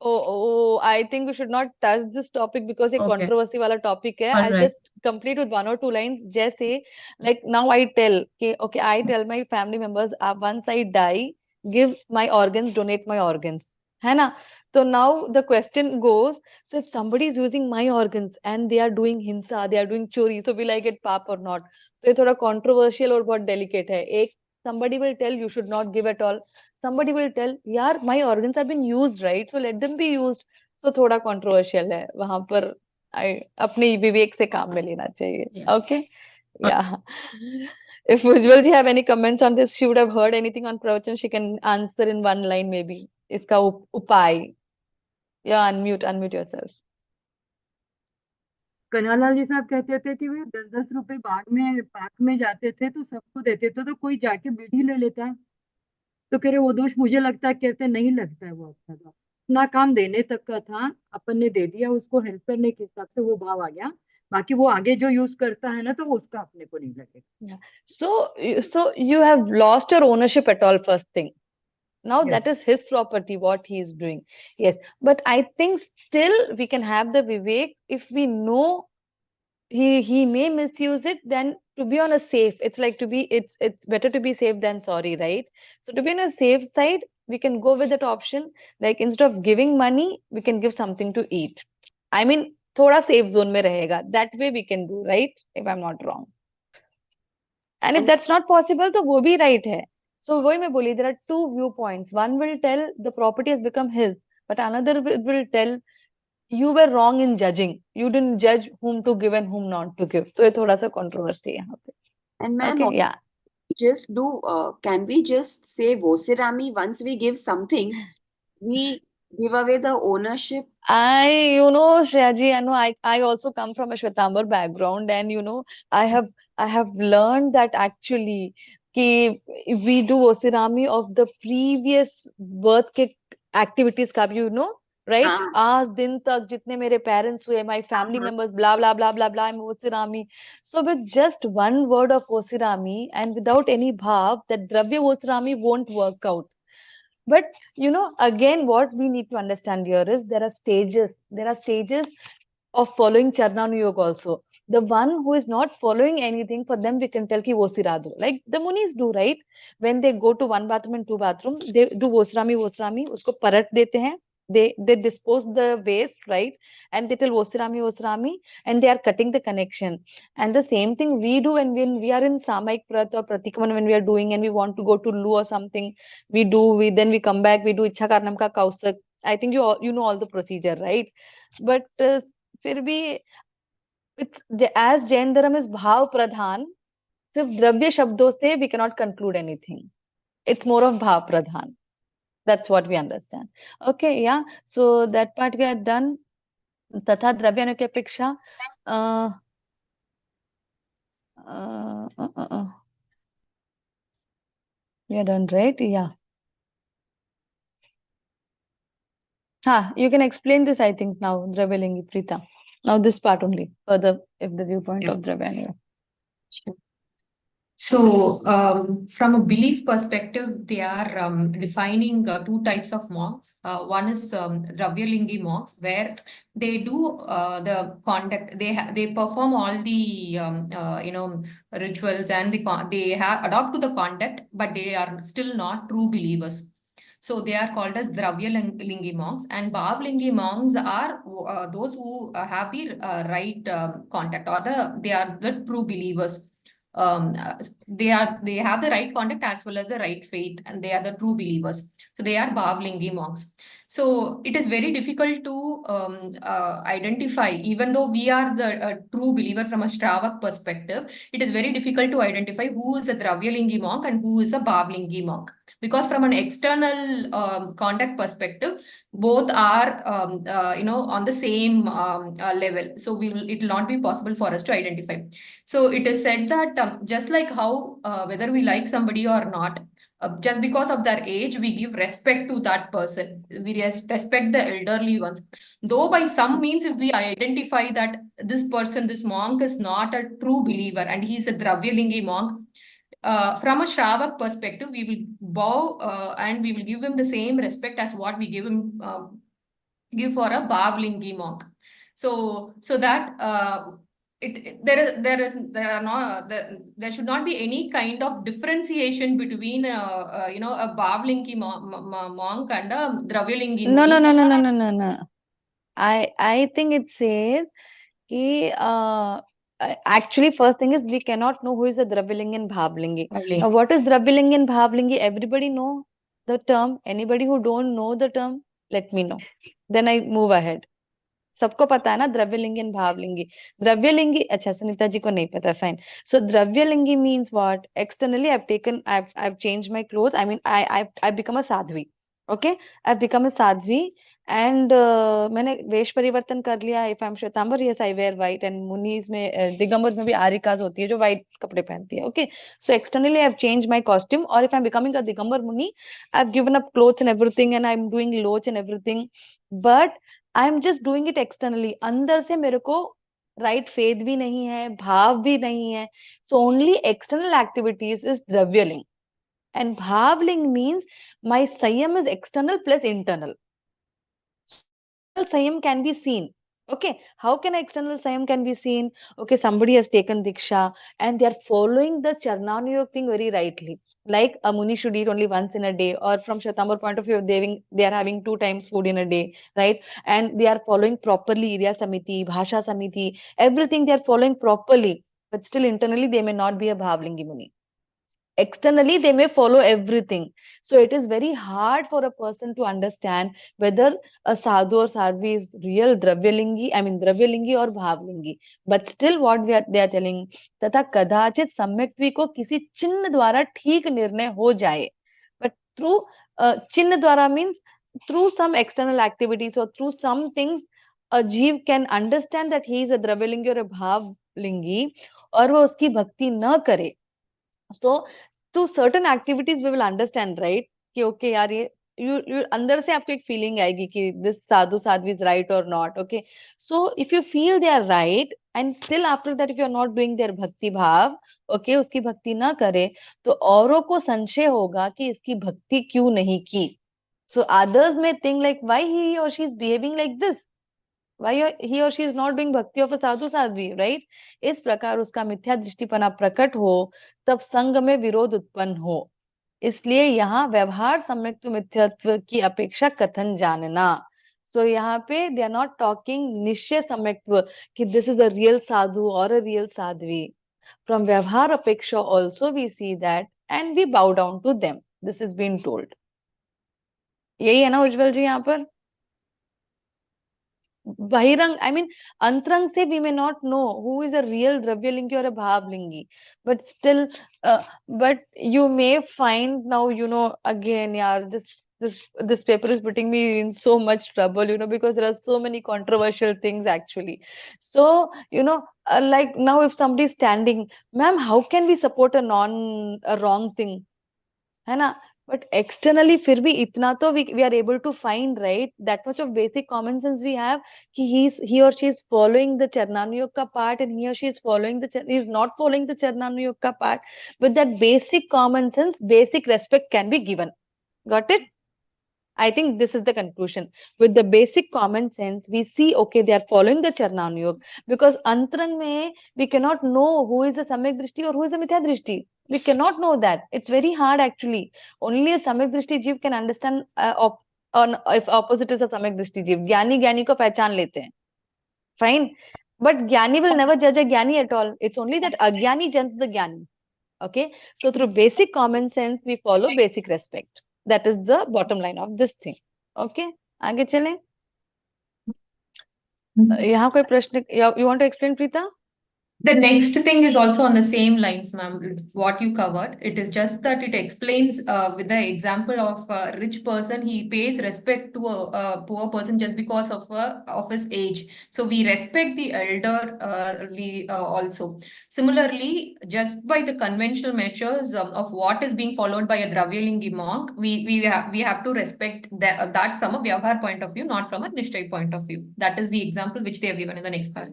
Oh, I think we should not touch this topic because ये Okay. controversy वाला topic है. All I'll right. just complete with one or two lines. जैसे, like now I tell, okay, I tell my family members, once I die, give my organs, donate my organs. है ना? So now the question goes, so if somebody is using my organs and they are doing hinsa, they are doing chori, so will I get pap or not? तो ये थोड़ा controversial और बहुत delicate है. एक, somebody will tell you should not give at all. Somebody will tell, यार my organs have been used, right? So let them be used. So थोड़ा controversial है वहां पर. अपने विवेक से काम में लेना चाहिए. Yeah. Okay. Yeah. If Ujjwal ji have any comments on this, she would have heard anything on pravachan, she can answer in one line maybe. इसका उपाय. Yeah, unmute yourself. कन्हैयालाल जी साहब कहते थे कि वे 10-10 रुपए पाक में जाते थे तो सबको देते थे, तो कोई जाके बीड़ी ले लेता है, तो कह रहे वो दोष मुझे लगता है, कहते नहीं लगता है, वो अच्छा था, अपना काम देने तक का था, अपन ने दे दिया, उसको हेल्प करने के हिसाब से वो भाव आ गया, बाकी वो आगे जो यूज करता है ना तो उसका अपने को नहीं लगेगा. So you have lost your ownership at all, first thing. Now Yes. that is his property, what he is doing. Yes, but I think still we can have the vivek if we know he may misuse it. Then to be on a safe, it's like it's better to be safe than sorry, right? So to be on a safe side, we can go with that option. Like instead of giving money, we can give something to eat. I mean, thoda safe zone में रहेगा. That way we can do, right? If I'm not wrong. And if And that's not possible, तो वो भी right है. So वही मैं बोली, there are two viewpoints. One will tell the property has become his, but another will tell you were wrong in judging. You didn't judge whom to give and whom not to give. तो ये थोड़ा सा controversy है यहाँ पे. and ma'am, Okay, yeah. just do can we just say Vosirami once we give something, we give away the ownership? Shreya ji, I also come from a Shwetambar background, and I have learned that actually कि we do Osirami of the previous birth के activities का भी, right? हाँ. आज दिन तक जितने मेरे parents हुए, my family members, blah blah blah blah blah, I'm Osirami. So with just one word of Osirami and without any bhav, that Dravya Osirami won't work out. But again, what we need to understand here is there are stages. There are stages of following Charnanu Yoga also. The one who is not following anything, for them we can tell ki Vosirado. Like the Munis do, right? When they go to one bathroom and two bathroom, they do Vosrami, usko parat dete hain. They dispose the waste, right? And they tell Vosrami, and they are cutting the connection. And the same thing we do when we are in Samaik Prat or Pratikaman, when we are doing and we want to go to loo or something, then we come back, we do Ichha Karnam ka Kausak. I think you know all the procedure, right? But फिर भी as Jain Dharam is bhav pradhan, सिर्फ द्रव्य शब्दों से we cannot conclude anything. It's more of bhav pradhan. That's what we understand. Okay, yeah. So that part we are done. तथा द्रव्य की अपेक्षा we are done, right? Yeah. You can explain this, I think, now, Dravyalingi Preeta. Now this part only, further if the viewpoint Yeah. of Dravya. So, from a belief perspective, they are defining two types of monks. One is Dravyalingi monks, where they do the conduct. They perform all the rituals, and they have adopt to the conduct, but they are still not true believers. So they are called as Dravyalingi monks, and Bhavlingi monks are those who have the right contact, or they are the true believers. They have the right conduct as well as the right faith, and they are the true believers. So they are Bhavlingi monks. So it is very difficult to identify, even though we are the true believer from a Shravak perspective, it is very difficult to identify who is a Dravyalingi monk and who is a Bhavlingi monk. Because from an external conduct perspective, both are on the same level. So it will not be possible for us to identify. So it is said that just like how whether we like somebody or not, just because of their age, we give respect to that person. We respect the elderly ones. Though by some means, if we identify that this person, this monk is not a true believer and he's a Dravyalingi monk, from a Shravak perspective, we will bow and we will give him the same respect as what we give for a Bhavlingi monk. So that there should not be any kind of differentiation between a Bhavlingi monk and a Dravyalingi No, no, Muni. no, no, no, no, no, no. I think it says कि actually first thing is we cannot know who is a Dravyalingi and Bhavlingi. Now what is Dravyalingi and Bhavlingi? Everybody know the term. Anybody who don't know the term, let me know. Then I move ahead. सबको पता है ना द्रव्यलिंगी and भावलिंगी. द्रव्यलिंगी, अच्छा सुनीता जी को नहीं पता, fine. So द्रव्यलिंगी means what? Externally I've changed my clothes. I mean I've become a sadhvi. Okay, I've become a sadhvi and मैंने वेश परिवर्तन कर लिया. If I'm Shvetambar, yes I wear white, and मुनीज में दिगंबर्स में भी आरिकाज होती है जो white कपड़े पहनती है. Okay, so externally I've changed my costume, or if I'm becoming a Digambar मुनि, I've given up clothes and everything and I'm doing loch and everything, but I am just doing it externally. अंदर से मेरे को right faith भी नहीं है, भाव भी नहीं है. So only external activities is dravyaling, and bhavling means my sanyam is external plus internal. Sayam can be seen. Okay, how can external Sayam can be seen? Okay, somebody has taken Diksha and they are following the Charnanuyog thing very rightly. Like a Muni should eat only once in a day, or from Shatambar point of view, they are having 2 times food in a day, right? And they are following properly Irya Samiti, Bhasha Samiti, everything they are following properly. But still internally, they may not be a Bhavlingi Muni. Externally they may follow everything. So it is very hard for a person to understand whether a sadhu or sadhvi is real Dravyalingi, I mean Dravyalingi or Bhavlingi. But still what they are telling, तथा कदाचित सम्यक्त्वी को किसी चिन्ह द्वारा ठीक निर्णय हो जाए. But through चिन्ह द्वारा means through some external activities or through some things, a जीव can understand that he is a Dravyalingi or a Bhavlingi, और वो उसकी भक्ति न करे. So to certain activities we will understand, right, कि okay यार ये you अंदर से आपको एक feeling आएगी कि this sadhu sadhvi is right or not. Okay, so if you feel they are right and still after that if you are not doing their bhakti bhav, okay, उसकी भक्ति ना करे, तो औरों को संशय होगा कि इसकी भक्ति क्यों नहीं की. So others may think like why he or she is behaving like this, why he or she is not doing bhakti of a sadhu sadhvi, right? इस प्रकार उसका मिथ्या दृष्टिपना प्रकट हो, तब संग में विरोध उत्पन्न हो. इसलिए यहाँ व्यवहार सम्यक्त्व मिथ्यात्व की अपेक्षा कथन जानना. सो यहाँ पे they are not talking nishchay samyaktva कि this is a real sadhu और a real sadhvi. From vyavahar apeksha also we see that and we bow down to them. This is been told. यही है ना उज्जवल जी यहाँ पर? Bahirang, I mean, Antrang se we may not know who is a real Dravyalingi or a Bhavlingi, but still, but you may find now, again, yaar, this paper is putting me in so much trouble, because there are so many controversial things actually. So, like now if somebody is standing, ma'am, how can we support a wrong thing? है ना? But externally, फिर भी इतना तो we are able to find, right? That much of basic common sense we have. He or she is following the Charnanuyog ka part, and he or she is he is not following the Charnanuyog ka part. With that basic common sense, basic respect can be given. Got it? I think this is the conclusion. With the basic common sense, we see, okay, they are following the Charnanuyog, because Antrang mein, we cannot know who is a Samyak Drishti or who is a Mithya Drishti. We cannot know that. It's very hard actually. Only a Samyak Drishti Jeev can understand if opposite is a Samyak Drishti Jeev. Gyani ko pehchan lete hain. Fine. But Gyani will never judge a Gyani at all. It's only that Agyani judges the Gyani. Okay. So through basic common sense, we follow basic respect. That is the bottom line of this thing. Okay. आगे चलें. यहाँ कोई प्रश्न, you want to explain, Preeta? The next thing is also on the same lines, ma'am, what you covered. It is just that it explains with the example of a rich person, he pays respect to a poor person just because of his age. So we respect the elderly also. Similarly, just by the conventional measures of what is being followed by a Dravyalingi monk, we have to respect that from a Vyavhar point of view, not from a Nishtay point of view. That is the example which they have given in the next part.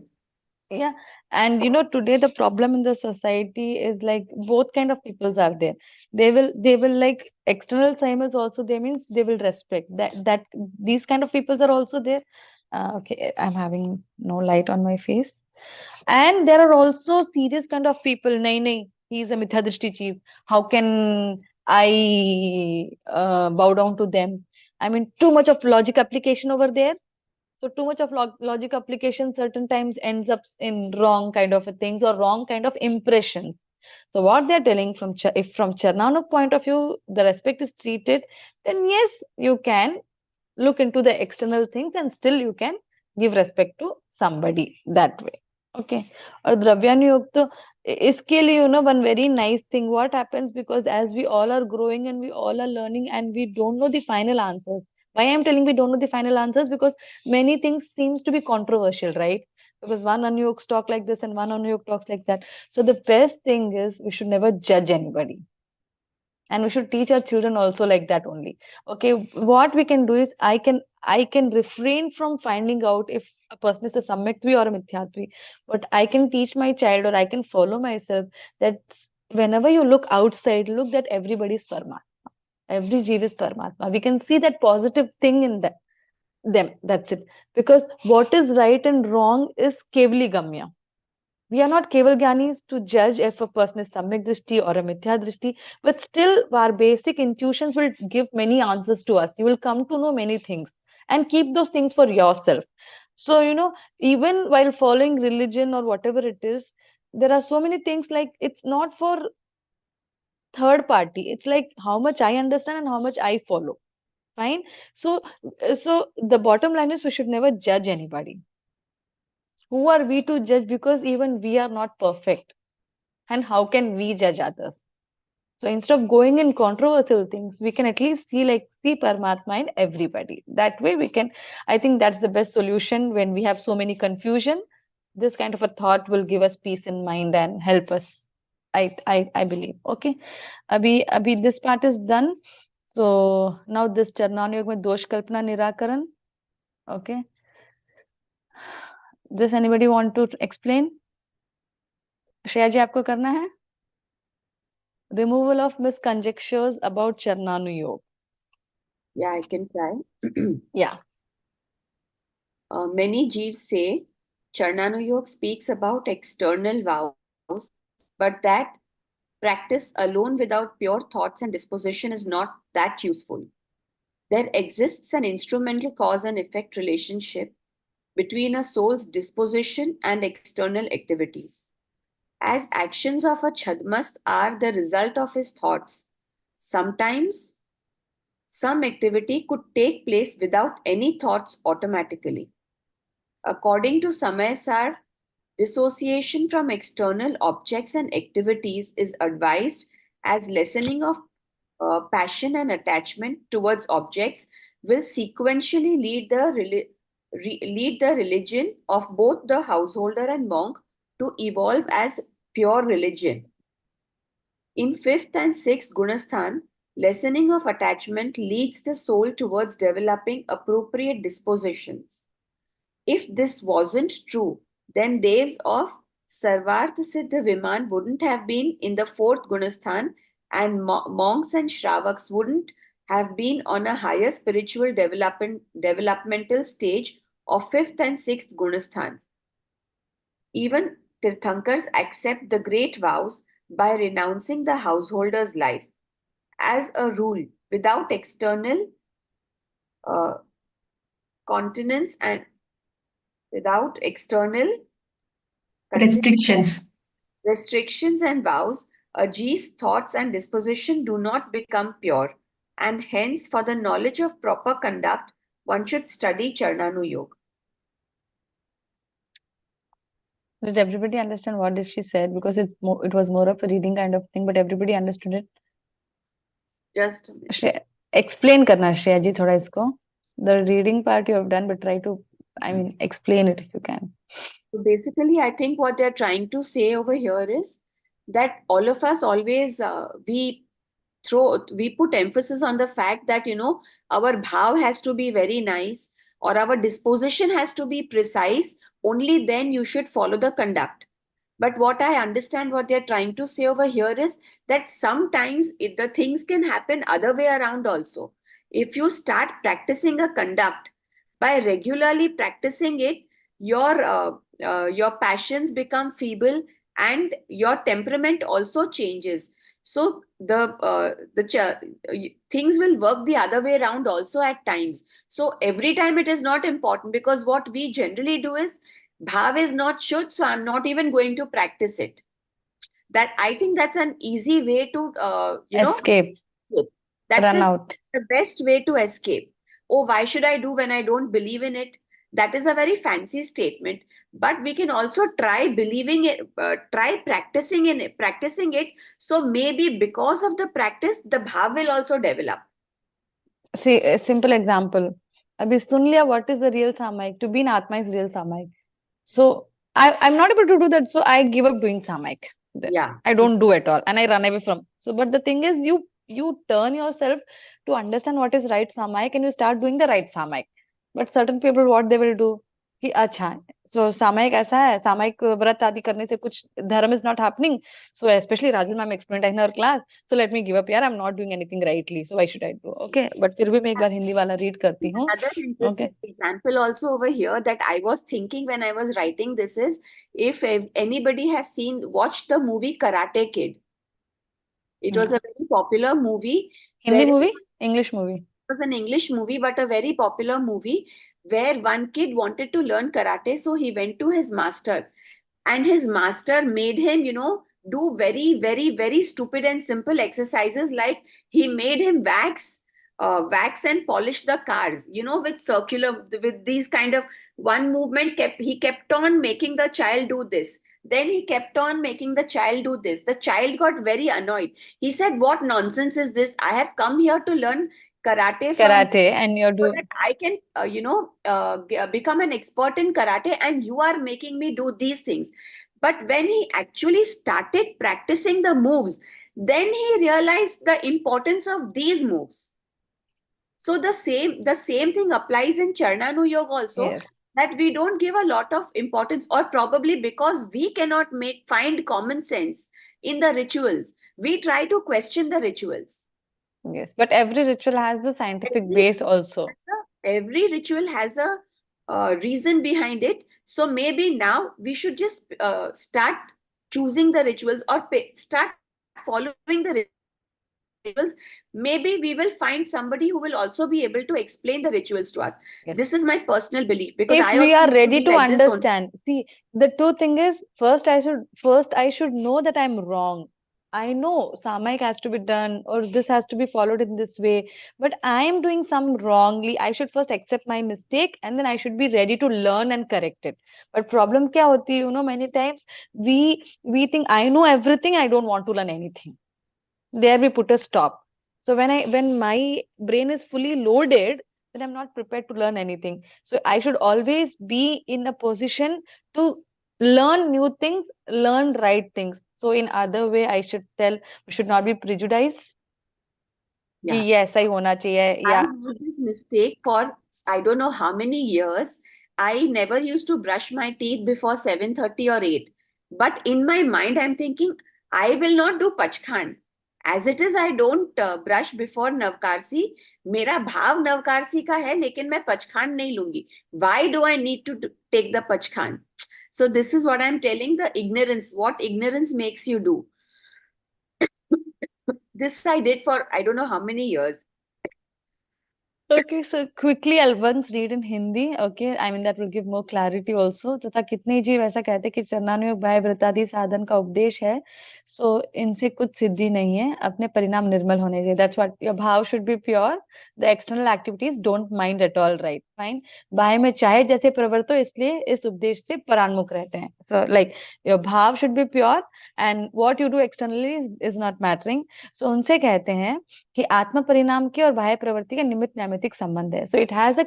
Yeah, and today the problem in the society is like both kind of peoples are there. They will like external simons also. They means they will respect that these kind of peoples are also there. Okay, I'm having no light on my face. And there are also serious kind of people. Nahi, nahi, he is a Mithya Drishti chief. How can I bow down to them? I mean, too much of logic application over there. So too much of logic application certain times ends up in wrong kind of things or wrong kind of impressions. So what they're telling if from Charnanuk point of view, the respect is treated, then yes, you can look into the external things and still you can give respect to somebody that way. Okay. Or Dravyani to iske liye, one very nice thing, what happens, because as we all are growing and we all are learning and we don't know the final answers. Why I'm telling we don't know the final answers? Because many things seems to be controversial, right? Because one Anuyog talk like this and one Anuyog talks like that. So the best thing is we should never judge anybody. And we should teach our children also like that only. Okay, what we can do is I can refrain from finding out if a person is a samyaktvi or a mithyatvi, but I can teach my child or I can follow myself that whenever you look outside, look that everybody is Paramatma. Every jeev is Paramatma. We can see that positive thing in them. That's it. Because what is right and wrong is kevali gamya. We are not keval gyanis to judge if a person is samyak drishti or a mithya drishti, but still our basic intuitions will give many answers to us. You will come to know many things and keep those things for yourself. So, even while following religion or whatever it is, there are so many things like it's not for third party. It's like how much I understand and how much I follow. Fine. So the bottom line is we should never judge anybody. Who are we to judge? Because even we are not perfect. And how can we judge others? So instead of going in controversial things, we can at least see Paramatma in everybody. That way we can, I think that's the best solution when we have so many confusion. This kind of a thought will give us peace in mind and help us. I believe. Okay. Abhi this part is done. So now this Charnanuyog mein dosh kalpana nirakaran. Okay. Does anybody want to explain? Shreya जी आपको करना है? Removal of misconjectures about Charnanuyog. Yeah, I can try. Yeah. Many Jeeves say Charnanuyog speaks about external vows, but that practice alone without pure thoughts and disposition is not that useful. There exists an instrumental cause and effect relationship between a soul's disposition and external activities. As actions of a Chhadmast are the result of his thoughts, sometimes some activity could take place without any thoughts automatically. According to Samaysar, dissociation from external objects and activities is advised as lessening of passion and attachment towards objects will sequentially lead the religion of both the householder and monk to evolve as pure religion. In 5th and 6th Gunasthan, Lessening of attachment leads the soul towards developing appropriate dispositions. If this wasn't true, then devs of Sarvarth Siddha Viman wouldn't have been in the fourth Gunasthan, and monks and Shravaks wouldn't have been on a higher spiritual developmental stage of fifth and sixth Gunasthan. Even Tirthankars accept the great vows by renouncing the householder's life. As a rule, without external uh, continence and without external Restrictions. restrictions and vows, a jiva's thoughts and disposition do not become pure, and hence, for the knowledge of proper conduct, one should study Charnanu Yoga. Did everybody understand what did she said? Because it was more of a reading kind of thing, but everybody understood it. Just a minute. Explain karna Shreya ji thoda isko. The reading part you have done, but try to, explain it if you can. So basically, I think what they're trying to say over here is that all of us always we put emphasis on the fact that our bhav has to be very nice, or our disposition has to be precise. Only then you should follow the conduct. But what I understand what they're trying to say over here is that sometimes the things can happen other way around also. If you start practicing a conduct, by regularly practicing it, your passions become feeble and your temperament also changes. So things will work the other way around also at times. So every time it is not important, because what we generally do is bhav is not should, so I'm not even going to practice it. That I think that's an easy way to Escape. That's Run out. the best way to escape. Oh, why should I do when I don't believe in it? That is a very fancy statement. But we can also try believing it, try practicing it. So maybe because of the practice, the bhav will also develop. See, a simple example. Abhi sun liya, what is the real samayik? To be in Atma is real samayik. So I'm not able to do that. So I give up doing samayik. Yeah. I don't do at all, and I run away from. So, but the thing is, you turn yourself to understand what is right samayik, and you start doing the right samayik. But certain people, what they will do, कि अच्छा है, so सामायिक ऐसा है, सामायिक व्रत आदि करने से कुछ धर्म is not happening. So especially Rajal ma'am explained in her class. So let me give up, यार, I'm not doing anything rightly. So why should I do? Okay, but फिर भी मैं एक बार हिंदी वाला read करती हूँ. Another interesting example also over here that I was thinking when I was writing this is, if anybody has watched the movie Karate Kid. It was a very popular movie. Hindi movie? English movie? It was an English movie, but a very popular movie where one kid wanted to learn karate. So he went to his master, and his master made him, do very, very, very stupid and simple exercises. Like he made him wax and polish the cars, with these kind of one movement. He kept on making the child do this. Then he kept on making the child do this. The child got very annoyed. He said, "What nonsense is this? I have come here to learn karate, and you're so doing that I can, become an expert in karate, and you are making me do these things." But when he actually started practicing the moves, then he realized the importance of these moves. So the same thing applies in Charnanu Yoga also. Yes. That we don't give a lot of importance, or probably because we cannot find common sense in the rituals, we try to question the rituals. Yes, but every ritual has a scientific base also. Every ritual has a reason behind it. So maybe now we should just start choosing the rituals, or start following the rituals. Maybe we will find somebody who will also be able to explain the rituals to us. Yes. This is my personal belief, because If I we also are used to ready be to like this only. understand, see, the two thing is, first I should know that I'm wrong. I know Samayik has to be done, or this has to be followed in this way, but I am doing some wrongly. I should first accept my mistake, and then I should be ready to learn and correct it. But problem क्या होती है, many times we think I know everything, I don't want to learn anything. There we put a stop. So when my brain is fully loaded, then I'm not prepared to learn anything. So I should always be in a position to learn new things, learn right things. So in other way, I should tell, we should not be prejudiced. कि ये ऐसा ही होना चाहिए I या made this mistake for I don't know how many years. I never used to brush my teeth before 7:30 or 8. But in my mind, I'm thinking, I will not do pachkhand. As it is, I don't brush before Navkarsi. मेरा भाव नवकारसी का है लेकिन मैं पचखांड नहीं लूंगी. Why do I need to take the pachkhand? So this is what I'm telling, the ignorance. What ignorance makes you do. This I did for I don't know how many years. Okay, so quickly I'll once read in Hindi. Okay, I mean that will give more clarity also. तथा कितने जीव ऐसा कहते हैं कि चरणानुयोग भय व्रतादि साधन का उपदेश है, so इनसे कुछ सिद्धि नहीं है, अपने परिणाम निर्मल होने चाहिए. That's what your भाव should be pure. The external activities don't mind at all, right? Fine. बाह्य में चाहे जैसे प्रवृत्त हो, इसलिए इस उपदेश से परान्मुख रहते हैं. So like your भाव should be pure and what you do externally is not mattering. So उनसे कहते हैं कि आत्म परिणाम के और बाह्य प्रवृत्ति का निमित्त नैमित्तिक संबंध है. So it has a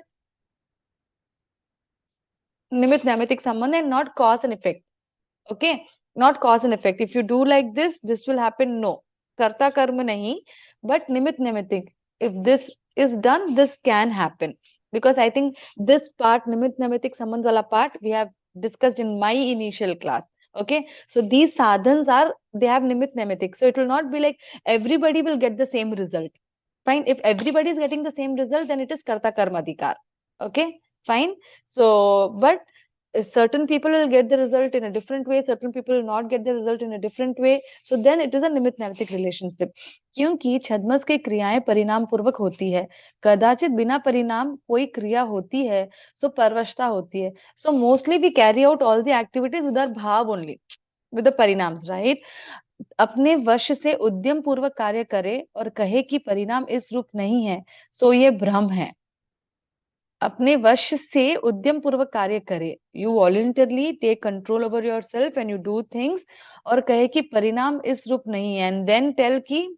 nimitta naimittik sambandh and not cause and effect. Okay, not cause and effect. If you do like this will happen. No, karta karma नहीं, but nimitta naimittik. If this is done, this can happen. Because I think this part, nimitta naimittik sambandh वाला part, we have discussed in my initial class. Okay, so these sadhans are, they have nimit nemitic, so it will not be like everybody will get the same result. Fine, if everybody is getting the same result, then it is karta karma adhikar. Okay, fine. So but certain people will get the result in a different way, certain people will not get the result in a different way, so then it is a निमित्त नैमित्तिक relationship. क्योंकि छद्मस की क्रियाएं परिणाम पूर्वक होती है, कदाचित बिना परिणाम कोई क्रिया होती है, so परवशता होती है. So mostly we carry out all the activities with our bhav only, with the parinams, right? अपने वश से उद्यम पूर्वक कार्य करे और कहे कि परिणाम इस रूप नहीं है, सो ये भ्रम है. अपने वश से उद्यम पूर्वक कार्य करे, you voluntarily take control over yourself and you do things, और कहे कि परिणाम इस रूप नहीं है, एंड देन टेल कि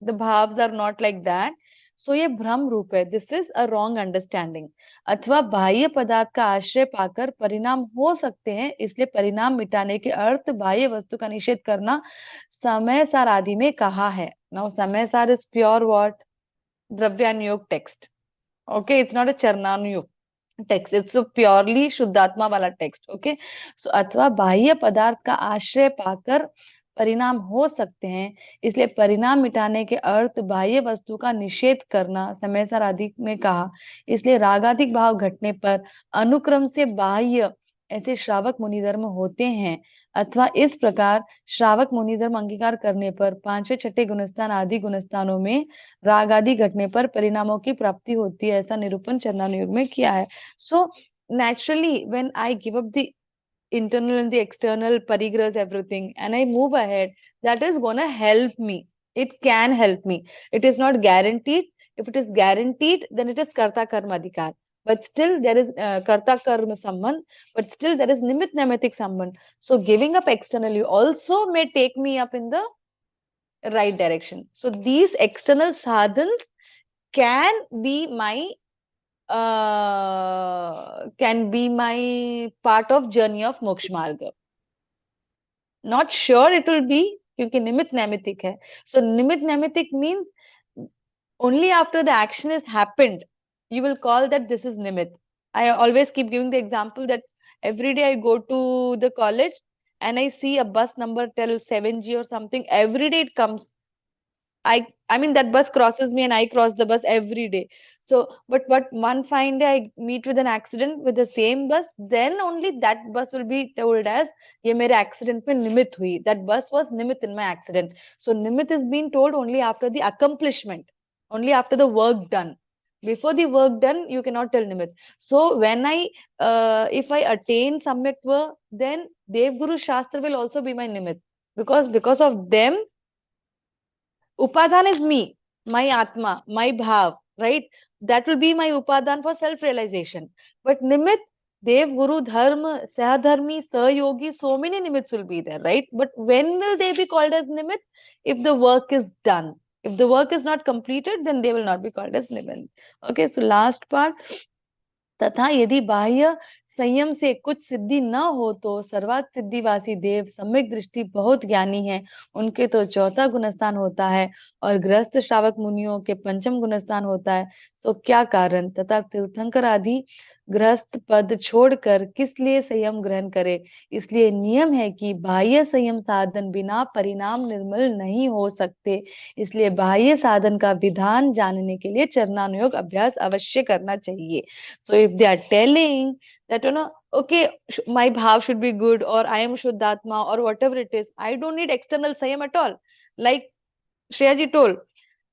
द भाव्स are not like that, so ये भ्रम रूप है. This is a wrong understanding. अथवा बाह्य पदार्थ का आश्रय पाकर परिणाम हो सकते हैं, इसलिए परिणाम मिटाने के अर्थ बाह्य वस्तु का निषेध करना समय सार आदि में कहा है. Now Samaysar is pure what? Dravyanuyog text. Okay, it's not a charnanuyug text, it's a purely शुद्धात्मा वाला टेक्स्ट. ओके, सो अथवा बाह्य पदार्थ का आश्रय पाकर परिणाम हो सकते हैं, इसलिए परिणाम मिटाने के अर्थ बाह्य वस्तु का निषेध करना समय सार आदि में कहा. इसलिए रागाधिक भाव घटने पर अनुक्रम से बाह्य ऐसे श्रावक मुनिधर्म होते हैं, अथवा इस प्रकार श्रावक मुनिधर्म अंगीकार करने पर पांचवे छठे गुणस्थान आदि गुणस्थानों में राग आदि घटने पर परिणामों की प्राप्ति होती है, ऐसा निरूपण चरणानुयोग में किया है. सो naturally when I give up the internal and the external parigrahas, everything, and I move ahead, that is gonna help me. It can help me. It is not guaranteed. If it is guaranteed, then it is karta karma adhikar. But still there is karta karma sambandh, but still there is nimit naimatik sambandh. So giving up externally also may take me up in the right direction. So these external sadhans can be my part of journey of moksha marga. Not sure it will be, क्योंकि निमित्त नैमित्तिक है. So निमित्त नैमित्तिक means only after the action has happened, you will call that this is nimitt. I always keep giving the example that every day I go to the college and I see a bus number till 7G or something. Every day it comes. I mean that bus crosses me and I cross the bus every day. So, but one fine day I meet with an accident with the same bus, then only that bus will be told as ये मेरे accident में निमित्त हुई. That bus was निमित्त in my accident. So निमित्त is being told only after the accomplishment, only after the work done. Before the work done, you cannot tell निमित्त. So when if I attain Samyaktva, then Dev Guru Shastra will also be my निमित्त, because of them. Upadhan is me, my Atma, my Bhav, right? That will be my Upadhan for self-realization. But Nimit, Dev, Guru, Dharma, Sahadharmi, Sayogi, so many Nimits will be there, right? But when will they be called as Nimit? If the work is done. If the work is not completed, then they will not be called as Nimit. Okay, so last part. तथा यदि बाह्य संयम से कुछ सिद्धि न हो तो सर्वात सिद्धिवासी देव सम्यक दृष्टि बहुत ज्ञानी है, उनके तो चौथा गुणस्थान होता है और गृहस्थ श्रावक मुनियों के पंचम गुणस्थान होता है। सो क्या कारण तथा तीर्थंकर आदि गृहस्थ पद छोड़कर किस लिए संयम ग्रहण करे? इसलिए नियम है कि बाह्य संयम साधन बिना परिणाम निर्मल नहीं हो सकते, इसलिए बाह्य साधन का विधान जानने के लिए चरणानुयोग अभ्यास अवश्य करना चाहिए। So if they are telling that, okay, my bhav should be good, or I am Shuddhatma, or whatever it is, I don't need external sayam at all. Like Shreyaji told,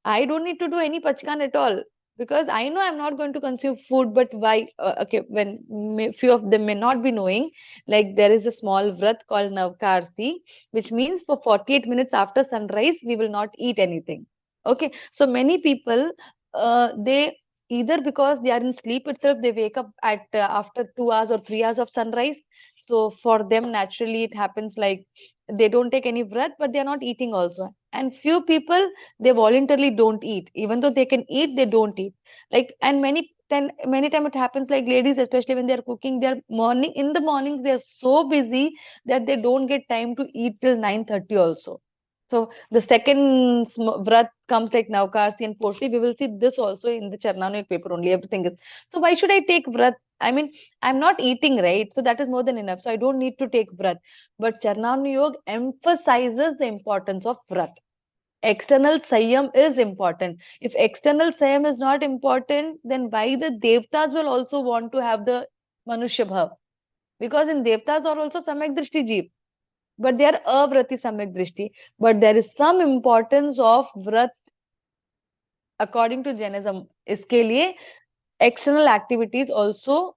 I don't need to do any pachkan at all because I know I'm not going to consume food. But why? Okay, when few of them may not be knowing, like there is a small vrat called Navkarsi, which means for 48 minutes after sunrise, we will not eat anything. Okay, so many people, they either because they are in sleep itself, they wake up at after 2 hours or 3 hours of sunrise. So for them, naturally, it happens like they don't take any vrat, but they are not eating also. And few people, they voluntarily don't eat even though they can eat, they don't eat. Like, and many time it happens like ladies, especially when they are cooking, they are morning in the mornings, they are so busy that they don't get time to eat till 9:30 also. So the second vrat comes like Navkarsi and Porsi. We will see this also in the Charnanuyog paper only. Everything is. So why should I take vrat? I mean, I'm not eating, right? So that is more than enough. So I don't need to take vrat. But Charnanuyog emphasizes the importance of vrat. External sayam is important. If external sayam is not important, then why the devtas will also want to have the manushya bhav? Because in devtas are also samyak drishti jeev, but they are avrati samyak drishti. But there is some importance of vrat according to Jainism. इसके लिए external activities also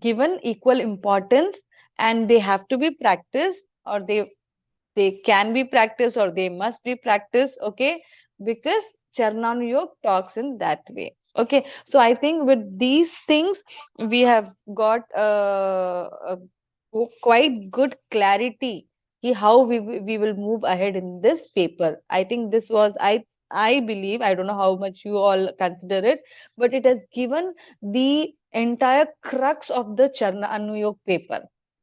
given equal importance, and they have to be practiced, or they can be practiced, or they must be practiced, okay, because Charnanuyog talks in that way. Okay, so I think with these things we have got quite good clarity how we will move ahead in this paper. I think this was, I believe, I don't know how much you all consider it, but it has given the entire crux of the Charnanuyog paper.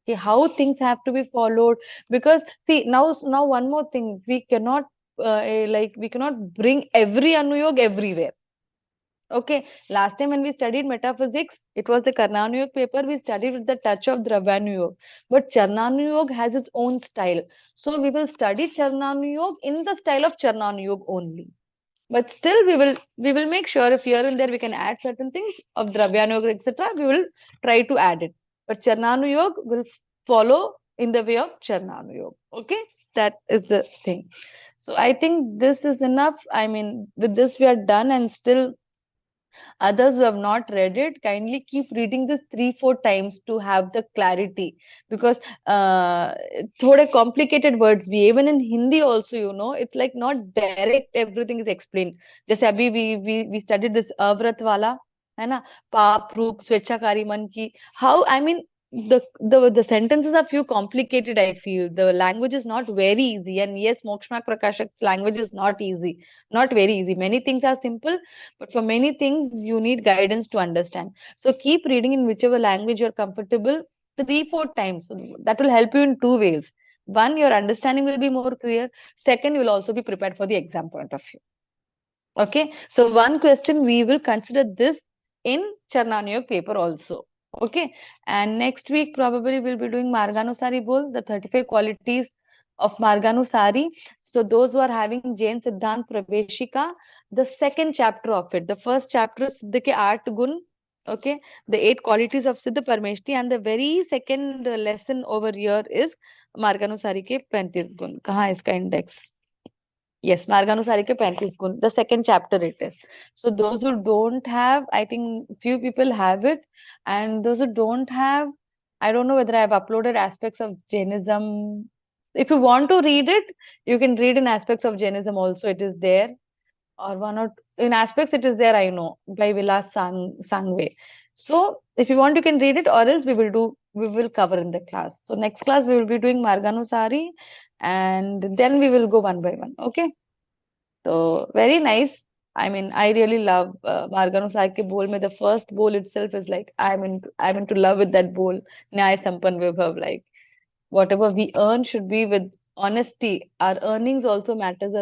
Okay, how things have to be followed. Because see, now one more thing, we cannot we cannot bring every anuyog everywhere. Okay, last time when we studied metaphysics, it was the Karnanuyog paper, we studied with the touch of Dravyanuyog. But Charnanuyog has its own style. So we will study Charnanuyog in the style of Charnanuyog only. But still we will make sure if here and there we can add certain things of Dravyanuyog, etc. We will try to add it. But Charnanuyog will follow in the way of Charnanuyog. Okay, that is the thing. So I think this is enough. I mean, with this we are done, and still others who have not read it, kindly keep reading this 3-4 times to have the clarity. Because थोड़े complicated words भी, even in Hindi also, it's like not direct everything is explained. जैसे अभी we studied this avrat वाला, है ना, पाप रूप स्वेच्छाकारी मन की. How, I mean, the sentences are few complicated. I feel the language is not very easy, and yes, Moksha Prakashak's language is not easy, not very easy. Many things are simple, but for many things, you need guidance to understand. So keep reading in whichever language you're comfortable 3-4 times. So that will help you in two ways. One, your understanding will be more clear. Second, you will also be prepared for the exam point of view. Okay. So one question, we will consider this in Charnanuyog paper also. Okay. And next week, probably we'll be doing Marganusari Bol, the 35 qualities of Marganusari. So those who are having Jain Siddhant Praveshika, the second chapter of it. The first chapter is Siddha ke 8 gun. Okay. The 8 qualities of Siddha Parmeshti, and the very second lesson over here is Marganusari ke 35 gun. Kahan hai iska index? Yes, Marganusari ke 35 gun. The second chapter it is. So those who don't have, I think few people have it, and those who don't have, I don't know whether I have uploaded aspects of Jainism. If you want to read it, you can read in aspects of Jainism also. It is there, or one or in aspects it is there. I know by Vilas Sangve. So if you want, you can read it, or else we will cover in the class. So next class we will be doing Marganusari, and then we will go one by one. Okay. So very nice. I mean, I really love Marganusar ke bowl mein. The first bowl itself is like I'm into love with that bowl. Nyay Sampan Vibhav, like whatever we earn should be with honesty. Our earnings also matters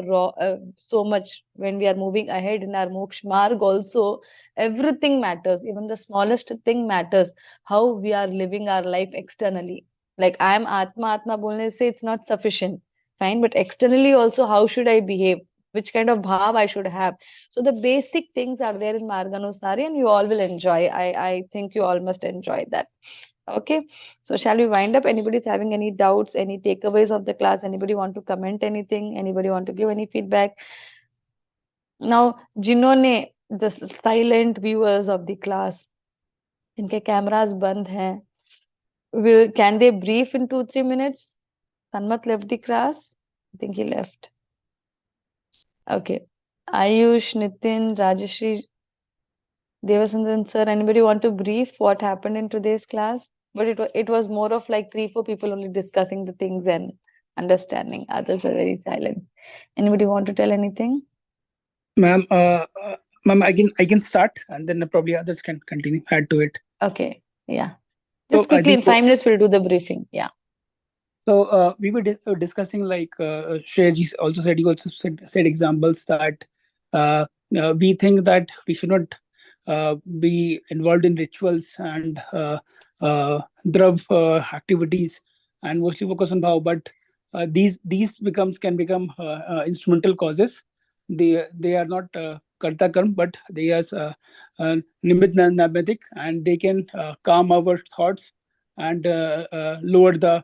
so much when we are moving ahead in our moksha marg. Also, everything matters. Even the smallest thing matters. How we are living our life externally. Like I am Atma bolne se it's not sufficient. Fine, but externally also, how should I behave? Which kind of bhav I should have? So the basic things are there in Marganusari, and you all will enjoy. I think you all must enjoy that. Okay, so shall we wind up? Anybody's having any doubts, any takeaways of the class? Anybody want to comment anything? Anybody want to give any feedback? Now, जिन्होंने the silent viewers of the class, इनके cameras बंद हैं, can they brief in 2-3 minutes? Sanmat left the class. I think he left. Okay. Ayush, Nitin, Rajeshri, Devasundaran sir, anybody want to brief what happened in today's class? But it was more of like 3-4 people only discussing the things and understanding. Others are very silent. Anybody want to tell anything? Ma'am, ma'am, I can start, and then probably others can continue, add to it. Okay, yeah. So Just quickly in 5 minutes we'll do the briefing. Yeah. So we were discussing, like Shreyaji also said, you also said examples that we think that we should not be involved in rituals and drav activities, and mostly focus on bhav. But these can become instrumental causes. They are not karta karm, but they are nimit naimatik, and they can calm our thoughts and lower the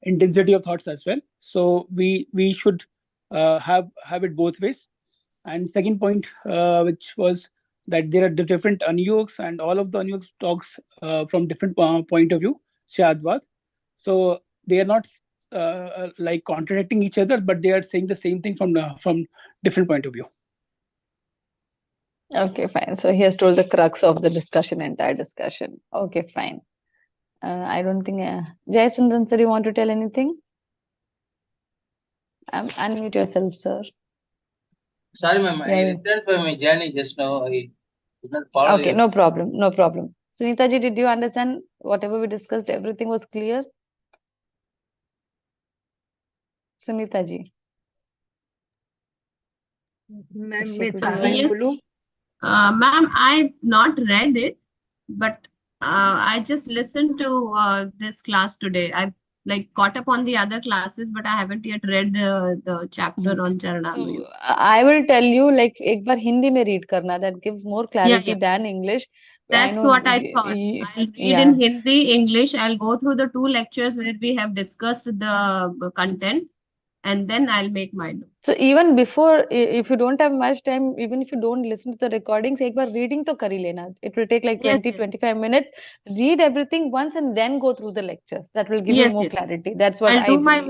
intensity of thoughts as well. So we should have it both ways. And second point, which was that there are the different anuyogs, and all of the anuyogs talks from different point of view, Shadvad. So they are not like contradicting each other, but they are saying the same thing from different point of view. Okay, fine. So he has told the crux of the discussion, entire discussion. Okay, fine. I don't think Jai Sundan sir, you want to tell anything? Unmute yourself, sir. Sorry, ma'am. I returned for my journey just now. I did not follow. Okay, no problem. No problem. Sunita ji, did you understand whatever we discussed? Everything was clear? Sunita ji. Yes. Ma'am, I've not read it, but I just listened to this class today. I've like caught up on the other classes, but I haven't yet read the chapter on Charananu. So I will tell you, like, एक बार हिंदी में read करना. That gives more clarity than English. That's what I thought. I'll read in Hindi, English. I'll go through the 2 lectures where we have discussed the content, and then I'll make my notes. So even before, if you don't have much time, even if you don't listen to the recordings, एक बार reading तो कर ही लेना. It will take like 20-25 minutes. Read everything once and then go through the lectures. That will give you more clarity. That's what I'll do my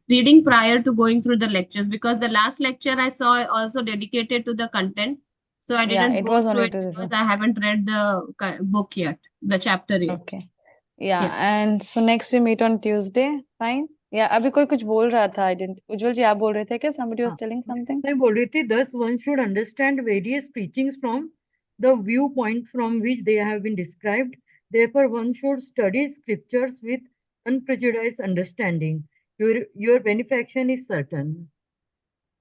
reading prior to going through the lectures, because the last lecture I saw also dedicated to the content. So I didn't go through it because I haven't read the book yet, the chapter yet. Okay. Yeah. And so next we meet on Tuesday. Fine. Yeah. अभी कोई कुछ बोल रहा था. I didn't. उज्जवल जी आप बोल रहे थे क्या? Somebody was telling something. मैं बोल रही थी. Thus one should understand various preachings from the viewpoint from which they have been described. Therefore, one should study scriptures with unprejudiced understanding. Your benefaction is certain.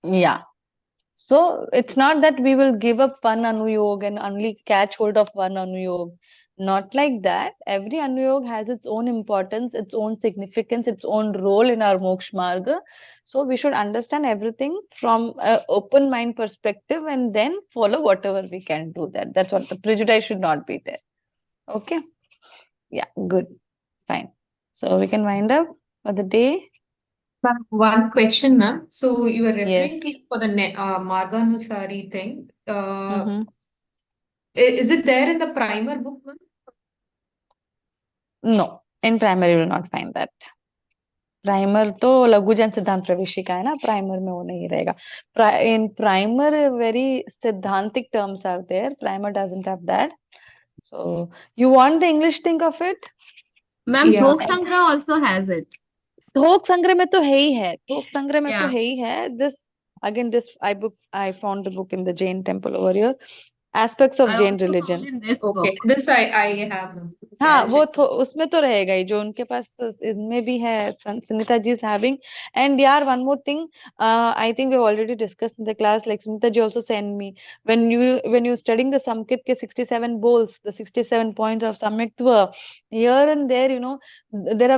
Yeah. So it's not that we will give up one anuyog and only catch hold of one anuyog. Not like that. Every anuyog has its own importance, its own significance, its own role in our moksha marga. So we should understand everything from an open mind perspective and then follow whatever we can do that. That's what the prejudice should not be there. Okay. Yeah, good. Fine. So we can wind up for the day. One question, ma'am. So you were referring to for the Marganusari thing. Is it there in the primer book, ma'am? No, in primer you will not find that. Primer तो लघुजन सिद्धांत प्रवेशिका है ना. Primer में वो नहीं रहेगा. In primer very सिद्धांतिक terms are there. Primer doesn't have that. So you want the English thing of it? Ma'am, Thok Sangrah also has it. थोक संग्रह में तो है ही है. थोक संग्रह में तो है ही है. This Again, I found the book in the Jain temple over here. Aspects of I Jain also found religion. in this Okay, book. this I have. हाँ वो उसमें तो रहेगा ही जो उनके पास इनमें भी है. Sunita ji is having. And यार, one more thing, I think we've already discussed in the class, like Sunita ji also sent me, when you studying the Samkit ke 67 bowls, the 67 points of Samyaktva, here and there, there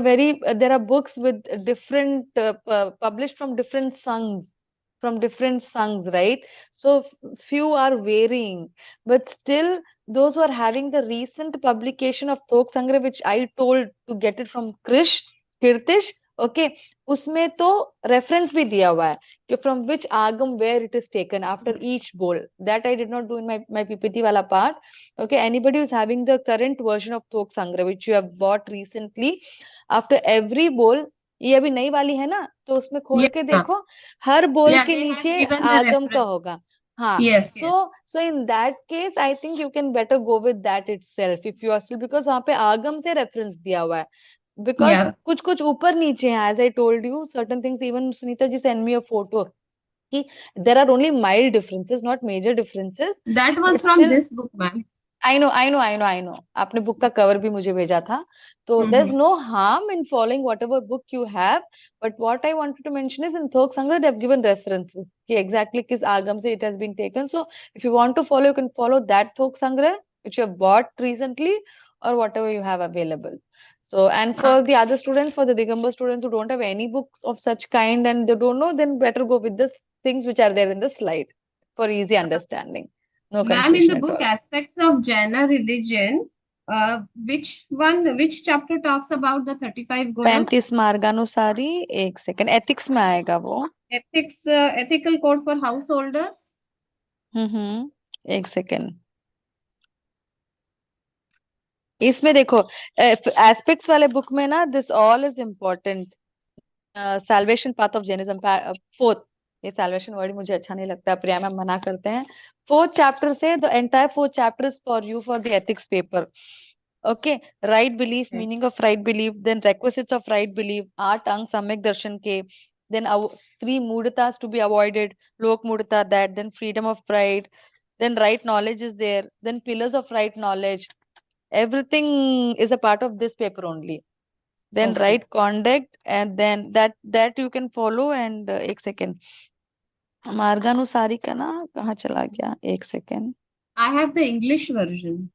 are books with different published from different sanghs, right? So few are varying, but still those who are having the recent publication of Thok Sangra, which I told to get it from Kirtish, okay, उसमें तो reference भी दिया हुआ है कि from which agam where it is taken after each bowl. That I did not do in my PPT wala part. Okay, anybody who's having the current version of Thok Sangra which you have bought recently, after every bowl, ये अभी नई वाली है ना, तो उसमें खोल के देखो, हर बोल के they have नीचे given the आगम का reference. होगा. हाँ. Yes, So in that case, I think you can better go with that itself if you are still, because वहाँ पे आगम से reference दिया हुआ है. Because कुछ कुछ ऊपर नीचे है, as I told you, certain things, even Sunita ji sent me a photo. There are only mild differences, not major differences. That was But from still, this book, ma'am. I know. आपने book का cover भी मुझे भेजा था. तो there's no harm in following whatever book you have. But what I wanted to mention is in Thok Sangra, they have given references. कि exactly किस आगम से it has been taken. So if you want to follow, you can follow that Thok Sangra, which you have bought recently, or whatever you have available. So, and for the other students, for the Digambar students who don't have any books of such kind and they don't know, then better go with the things which are there in the slide for easy understanding. No Ma'am, in the confusion at book all. Aspects of Jaina Religion, which chapter talks about the 35 guna? 35 मार्गानुसारी. एक second, ethics में आएगा वो. Ethics, ethical code for householders. एक second. इसमें देखो, aspects वाले book में ना, this all is important. Salvation path of Jainism, fourth. ये सैल्वेशन वर्ड मुझे अच्छा नहीं लगता, प्रिया मैम मना करते हैं. फोर्थ चैप्टर से the entire fourth chapter is for you for the ethics paper. Okay, right belief, meaning of right belief, then requisites of right belief, art, ang, samyak darshan ke, then 3 mudatas to be avoided, lok mudata, that, then freedom of pride, then right knowledge is there, then pillars of right knowledge. Everything is a part of this paper only. Then right conduct, and then that you can follow. And एक second, मार्गानुसारी का ना कहाँ चला गया, एक second. I have the English version.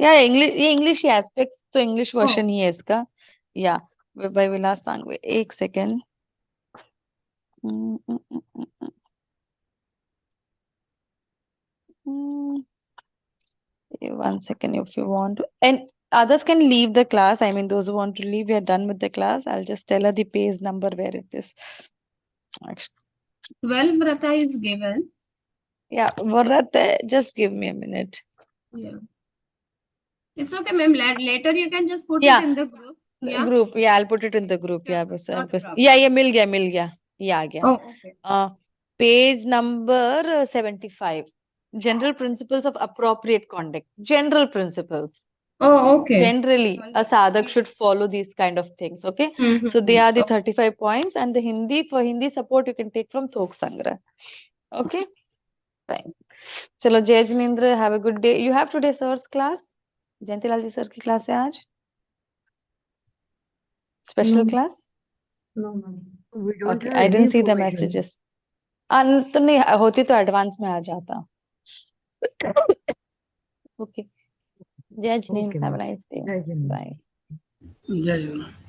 या English, ये English ही aspects तो इंग्लिश वर्जन ही है इसका. या बाय विलास सांगवे. एक second. One second, if you want to. And others can leave the class. I mean, those who want to leave, we are done with the class. I'll just tell her the page number where it is. Actually, 12 Vrata is given. yeah, Varate, just give me a minute. Yeah. It's okay, ma'am. Later you can just put Yeah. it in the group. Yeah. Group. Yeah, I'll put it in the group. Sure, Yeah, not a problem. yeah, ये मिल गया. ये आ गया. Oh, okay. Page number 75. General principles of appropriate conduct. General principles. Oh, okay. Generally, a sadhak should follow these kind of things. Okay. So they are the 35 points, and the for Hindi support you can take from Thok Sangra. Okay. Fine. Chalo, Jai Jinendra, have a good day. You have today sir's class? Jayantilal ji sir की class है आज? Special class? No, ma'am. We don't Okay, have I any didn't see the information. messages. तो नहीं होती तो advance में आ जाता. Okay. Jai Jinesh, Okay, have a ma'am. nice day. Jai Jinesh. Bye. Jai Jagannath.